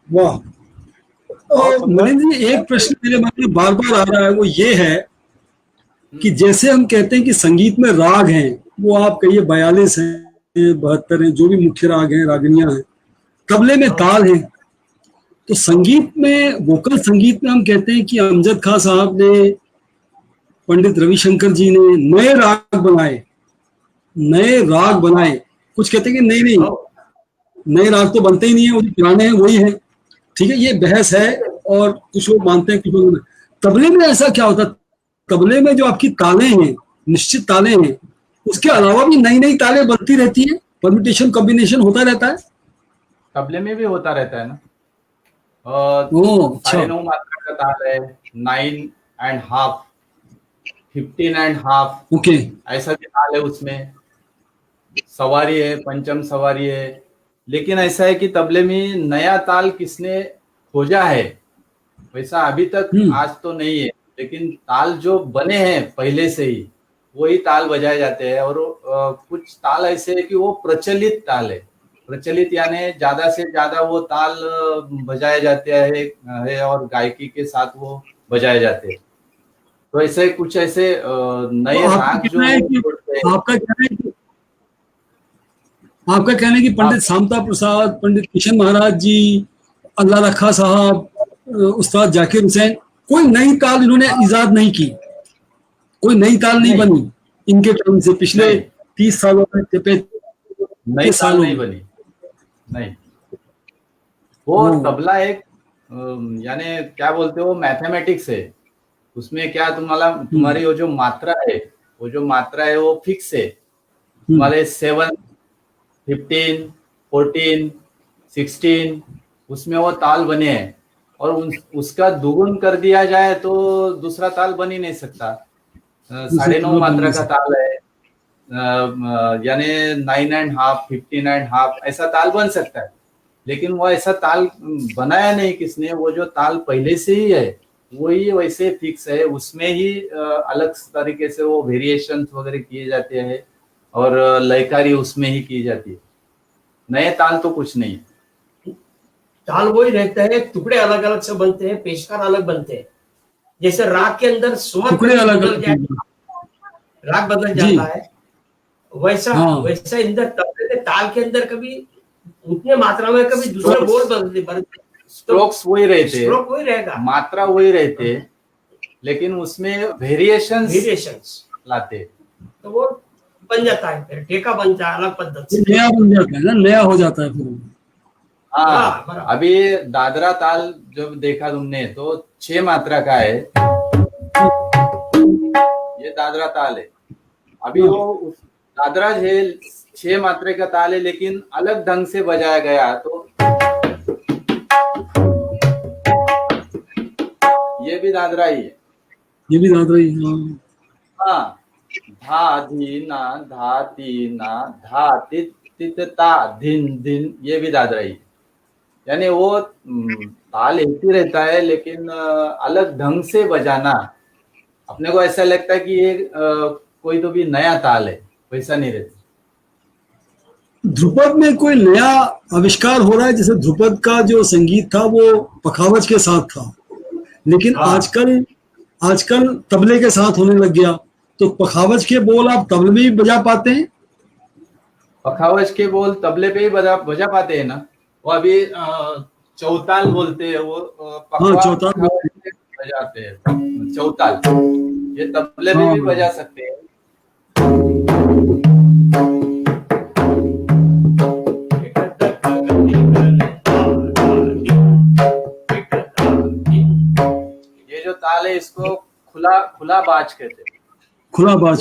वाह। और नरेंद्र जी, एक प्रश्न मेरे मन में बार बार आ रहा है, वो ये है कि जैसे हम कहते हैं कि संगीत में राग हैं, वो आप कहिए 42 हैं, 72 हैं, जो भी मुख्य राग हैं, रागनियां हैं, तबले में ताल है, तो संगीत में, वोकल संगीत में हम कहते हैं कि अमजद खां साहब ने, पंडित रविशंकर जी ने नए राग बनाए, कुछ कहते हैं कि नहीं, नए राग तो बनते ही नहीं है, वो जो पुराने हैं वही है। ठीक है, ये बहस है, और कुछ लोग मानते हैं, कुछ लोग नहीं। तबले में ऐसा क्या होता है? तबले में जो आपकी तालें हैं, निश्चित तालें हैं, उसके अलावा भी नई नई तालें बनती रहती है, परम्यूटेशन कॉम्बिनेशन होता रहता है। तबले में भी होता रहता है ना। अच्छा। 9.5 मात्रा का ताल है, 9.5, 15.5, ओके, ऐसा भी ताल है उसमें। सवारी है, पंचम सवारी है। लेकिन ऐसा है कि तबले में नया ताल किसने खोजा है, वैसा अभी तक आज तो नहीं है, लेकिन ताल जो बने हैं पहले से ही वही ताल बजाए जाते हैं। और कुछ ताल ऐसे है कि वो प्रचलित ताल है, प्रचलित यानी ज्यादा से ज्यादा वो ताल बजाए जाते हैं और गायकी के साथ वो बजाए जाते हैं। तो ऐसे कुछ ऐसे नए राग जो आपका कहना है कि पंडित शामता प्रसाद, पंडित किशन महाराज जी, अल्लाह रखा साहब, उस्ताद जाकिर हुसैन, कोई नई ताल इन्होंने इजाद नहीं की, कोई नई ताल नहीं बनी इनके टाइम से, पिछले 30 सालों में, नई ताल नहीं बनी, नहीं। वो तबला एक यानी क्या बोलते हो, मैथमेटिक्स है। उसमें क्या तुम्हारी वो जो मात्रा है, वो फिक्स है। तुम्हारे 7, 15, 14, 16 उसमें वो ताल बने हैं, और उसका दुगुन कर दिया जाए तो दूसरा ताल बन ही नहीं सकता। 9.5 मात्रा का ताल है, यानी 9.5, 15.5 ऐसा ताल बन सकता है, लेकिन वो ऐसा ताल बनाया नहीं किसने। वो जो ताल पहले से ही है वही वैसे फिक्स है, उसमें ही अलग तरीके से वो वेरिएशन वगैरह किए जाते हैं। और लयकारी उसमें ही की जाती है। नए ताल तो कुछ नहीं है। ताल वही रहता है, टुकड़े अलग अलग से बनते हैं, पेशकार अलग बनते हैं। जैसे राग के अंदर स्वर टुकड़े अलग बदल अलग जाए, राग बदल जी। जाता है, वैसा हाँ। वैसा इंदर तबले के ताल के अंदर कभी उतने मात्रा में कभी दूसरे बोल बदलते, स्ट्रोक्स वही रहते, स्ट्रोक वही रहेगा, मात्रा वही रहते, लेकिन उसमें वेरिएशंस लाते, तो वो बन जाता है, फिर ठेका बनता है अलग पद्धति से। नया बन जाता है ना, नया हो जाता है फिर। हाँ, बराबर। अभी दादरा ताल जब देखा तुमने तो 6 मात्रा का है, ये दादरा ताल है। अभी वो दादरा है 6 मात्रा का ताल है, लेकिन अलग ढंग से बजाया गया तो ये भी दादरा ही है। ये भी दादरा ही है। हाँ, धा धी ना, धा ती ना, धा तित तित ता धिन धिन, ये भी दादरा ही है। यानी वो ताल एक ही रहता है, लेकिन अलग ढंग से बजाना, अपने को ऐसा लगता है कि ये कोई तो भी नया ताल है, वैसा नहीं रहता। ध्रुपद में कोई नया आविष्कार हो रहा है, जैसे ध्रुपद का जो संगीत था वो पखावज के साथ था, लेकिन हाँ। आजकल तबले के साथ होने लग गया। तो पखावज के बोल आप तबले में भी बजा पाते हैं? पखावज के बोल तबले पे ही बजा पाते हैं ना। वो अभी चौताल बोलते हैं, वो चौताल बजाते हैं, चौताल ये तबले पे भी बजा सकते हैं। ये जो ताल है इसको खुला बाज कहते हैं। खुला बाज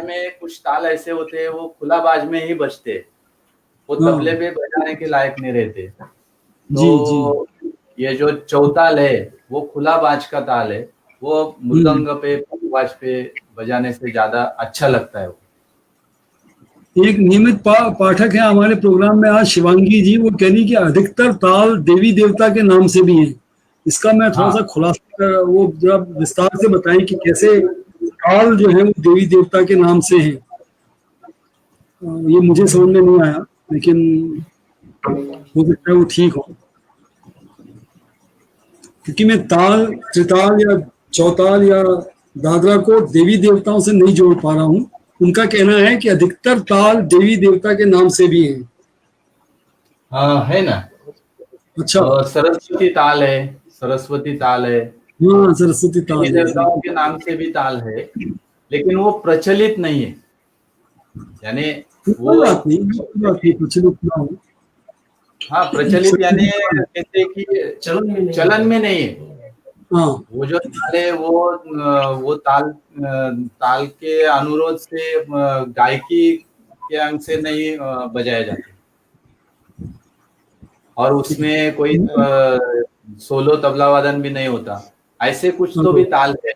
में कुछ ताल ऐसे होते हैं वो खुला बाज में ही बजते हैं, वो तबले पे बजाने के लायक नहीं रहते। तो ये जो चौताल है वो खुला बाज का ताल है, वो मृदंग पे बाज पे बजाने से ज्यादा अच्छा लगता है। एक नियमित पाठक है हमारे प्रोग्राम में आज, शिवांगी जी, वो कह रही कि अधिकतर ताल देवी देवता के नाम से भी हैं। इसका मैं थोड़ा सा खुलासा वो जब विस्तार से बताएं कि कैसे ताल जो है वो देवी देवता के नाम से हैं। ये मुझे समझ में नहीं आया, लेकिन हो सकता है वो ठीक हो, क्योंकि मैं ताल, त्रिताल या चौताल या दादरा को देवी देवताओं से नहीं जोड़ पा रहा हूँ। उनका कहना है कि अधिकतर ताल देवी देवता के नाम से भी हैं। हाँ, है ना। अच्छा, सरस्वती ताल है, सरस्वती ताल है, हाँ सरस्वती ताल देवी देवताओं के नाम से भी ताल है, लेकिन वो प्रचलित नहीं है। यानी वो प्रचलित ना हो। हाँ, प्रचलित यानी जैसे कि चलन में नहीं है। हाँ, वो जो ताल है वो ताल के अनुरोध से गायकी के अंग से नहीं बजाया जाता, और उसमें कोई सोलो तबला वादन भी नहीं होता। ऐसे कुछ तो भी ताल है,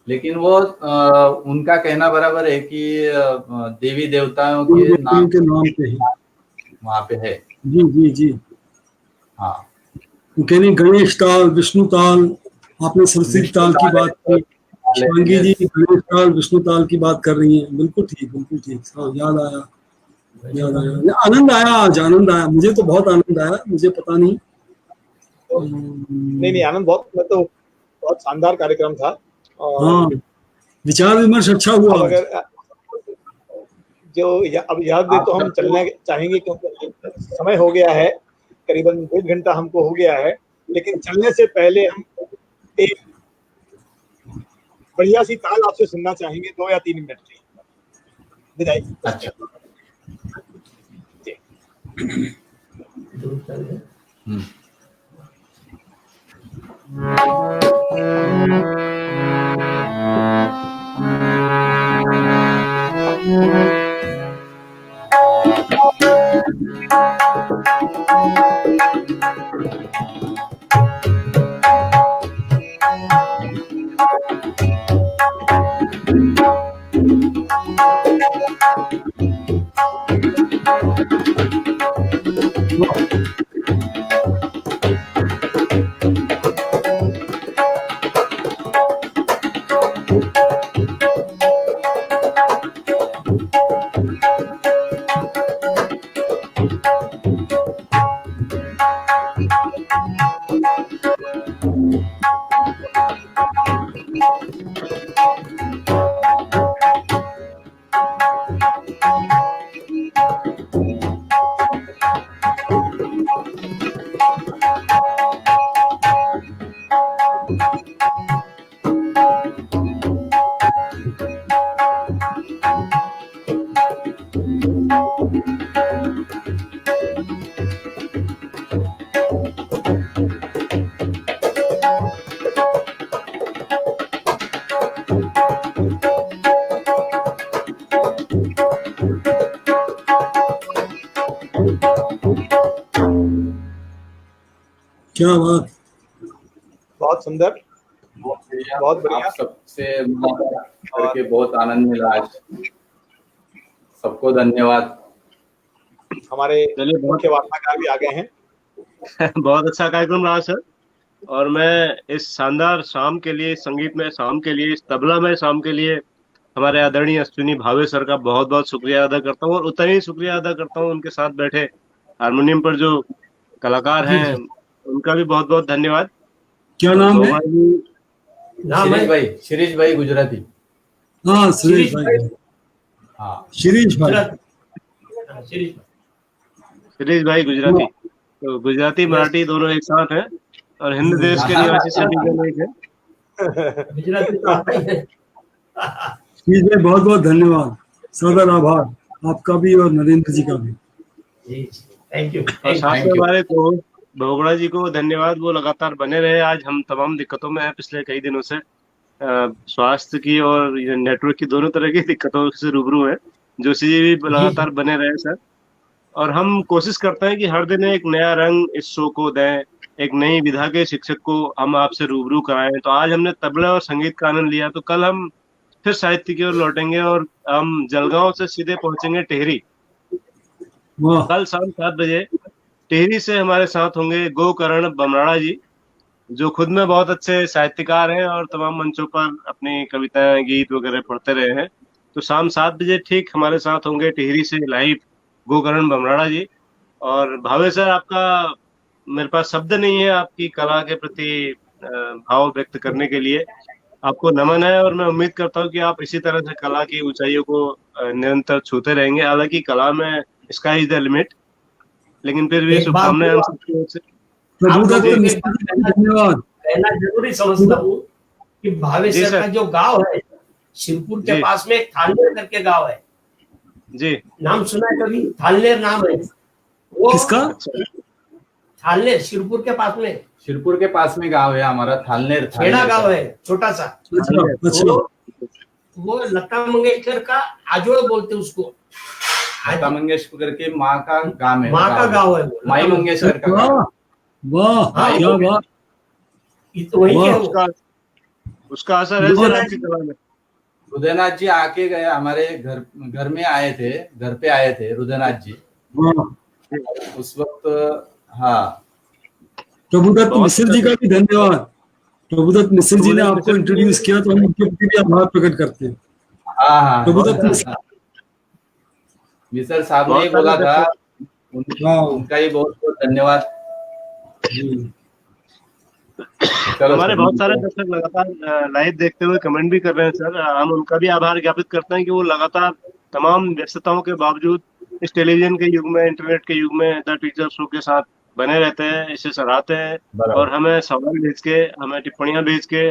लेकिन वो उनका कहना बराबर है कि देवी देवताओं के नाम पे है, वहां पे है। जी जी जी। हाँ, कहने गणेश ताल, विष्णु ताल, आपने सरस्वती ताल की बात की, शिवांगी जी गणेश ताल, विष्णु ताल की बात कर रही हैं। बिल्कुल ठीक, बिल्कुल ठीक। हाँ, याद आया। आनंद आया, आज आनंद आया, मुझे तो बहुत आनंद आया। मुझे पता नहीं नहीं आनंद बहुत शानदार कार्यक्रम था। हाँ, विचार विमर्श अच्छा हुआ। अगर जो अब याद दे तो हम चलना चाहेंगे, क्योंकि समय हो गया है, करीबन 1.5 घंटा हमको हो गया है। लेकिन चलने से पहले हम एक बढ़िया सी ताल आपसे सुनना चाहेंगे, 2 या 3 मिनट की विदाई। अच्छा। क्या बात। बहुत सुंदर, बहुत बढ़िया। आप सबसे मुलाकात करके बहुत आनंद मिला आज। सबको धन्यवाद। हमारे चलिए, मुख्य वार्ताकार भी आ गए हैं। बहुत अच्छा कार्यक्रम रहा सर। और मैं इस शानदार शाम के लिए, संगीतमय शाम के लिए, इस तबलामय शाम के लिए हमारे आदरणीय अश्विनी भावे सर का बहुत बहुत शुक्रिया अदा करता हूँ, और उतना ही शुक्रिया अदा करता हूँ उनके साथ बैठे हारमोनियम पर जो कलाकार जी, हैं, जी। उनका भी बहुत बहुत धन्यवाद। क्या और नाम है? शोभा जी, नाम है शिरीष भाई गुजराती। हाँ, सुरेश शिरीष भाई। भाई। हाँ, शिरीष भाई। गुजरात। हाँ, शिरीष शिरीष भाई गुजराती। हाँ, तो गुजराती भाई। मराठी दोनों एक साथ हैं, और हिंद देश के निवासी सभी जन एक है। गुजराती तो आता ही है। शिरीष भाई बहुत बहुत धन्यवाद, सदर आभार आपका भी और नरेंद्र जी का भी। जी, थैंक यू, और थैंक साथ Thank में you. हमारे को भोगड़ा जी को धन्यवाद, वो लगातार बने रहे। आज हम तमाम दिक्कतों में हैं पिछले कई दिनों से, स्वास्थ्य की और ये नेटवर्क की, दोनों तरह की दिक्कतों से रूबरू है। जोशी जी भी जी। लगातार बने रहे सर। और हम कोशिश करते हैं कि हर दिन एक नया रंग इस शो को दें, एक नई विधा के शिक्षक को हम आपसे रूबरू कराएं। तो आज हमने तबला और संगीत का आनंद लिया, तो कल हम फिर साहित्य की ओर लौटेंगे, और हम जलगांव से सीधे पहुंचेंगे टिहरी। वाह। कल शाम 7 बजे टिहरी से हमारे साथ होंगे गोकर्ण बमराड़ा जी, जो खुद में बहुत अच्छे साहित्यकार हैं और तमाम मंचों पर अपनी कविताएं, गीत वगैरह पढ़ते रहे हैं। तो शाम 7 बजे ठीक हमारे साथ होंगे टिहरी से लाइव गोकर्ण बमराड़ा जी। और भावे सर, आपका, मेरे पास शब्द नहीं है आपकी कला के प्रति भाव व्यक्त करने के लिए। आपको नमन है, और मैं उम्मीद करता हूँ कि आप इसी तरह से कला की ऊंचाइयों को निरंतर छूते रहेंगे। हालांकि कला में स्काई इज द लिमिट, लेकिन फिर भी एक बात शुभकामनाएं हम को सबकी ओर से। प्रभुदत्त लोगों को मिश्र जी का भी धन्यवाद। कहना जरूरी समझता हूँ कि भावे जी सर सर। का जो गांव है शिवपुर के जी पास में एक थालनेर करके गांव है। जी। नाम सुना है कभी? थालनेर नाम है वो। किसका? अच्छा। थालनेर शिवपुर के पास में, शिरपुर के पास में गांव है हमारा, थालनेर। खेड़ा गांव है, छोटा सा। अच्छा अच्छा। वो लता मंगेशकर का आजोड़ बोलते उसको। लता मंगेशकर की माँ का गांव है। माँ का गांव है वो। माई मंगेशकर का वाह गांव। वाह, हाँ, क्या बात। ये तो वही के वाह। वो। उसका असर है सर आपकी कला में। रुद्रनाथ जी आके गए हमारे घर में आए थे, घर पे आए थे रुद्रनाथ जी वाह। उस वक्त। हाँ, प्रभुदत्त बहुत मिश्र जी का भी धन्यवाद। प्रभुदत्त मिश्र जी ने प्रभुदत्त आपको मिश्र जी। इंट्रोड्यूस किया, तो हम उनके प्रति भी आभार प्रकट करते हैं। हाँ, हाँ। प्रभुदत्त मिश्र। मिसर साहब ने बहुत ही बोला सारे था, वाह। उनका ही बहुत बहुत धन्यवाद। जी। चलो हमारे सर, बहुत सारे दर्शक लगातार लाइव देखते हुए कमेंट भी कर रहे हैं सर। हम उनका भी आभार ज्ञापित करते हैं कि वो लगातार तमाम व्यस्तताओं के बावजूद इस टेलीविजन के युग में, इंटरनेट के युग में द टीचर शो के साथ बने रहते हैं, इसे सराहते हैं, बराबर। और हमें सवाल भेज के, हमें टिप्पणियां भेज के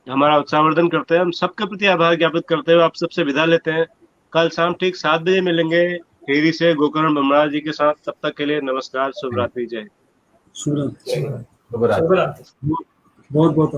हमारा उत्साहवर्धन करते हैं। हम सबके प्रति आभार ज्ञापित करते हुए आप सबसे विदा लेते हैं। कल शाम ठीक 7 बजे मिलेंगे टिहरी से गोकर्ण बमराड़ा जी के साथ। तब तक के लिए नमस्कार, शुभ रात्रि, जय हिंद। सूरज। शुभ रात्रि। शुभ रात्रि। बहुत बहुत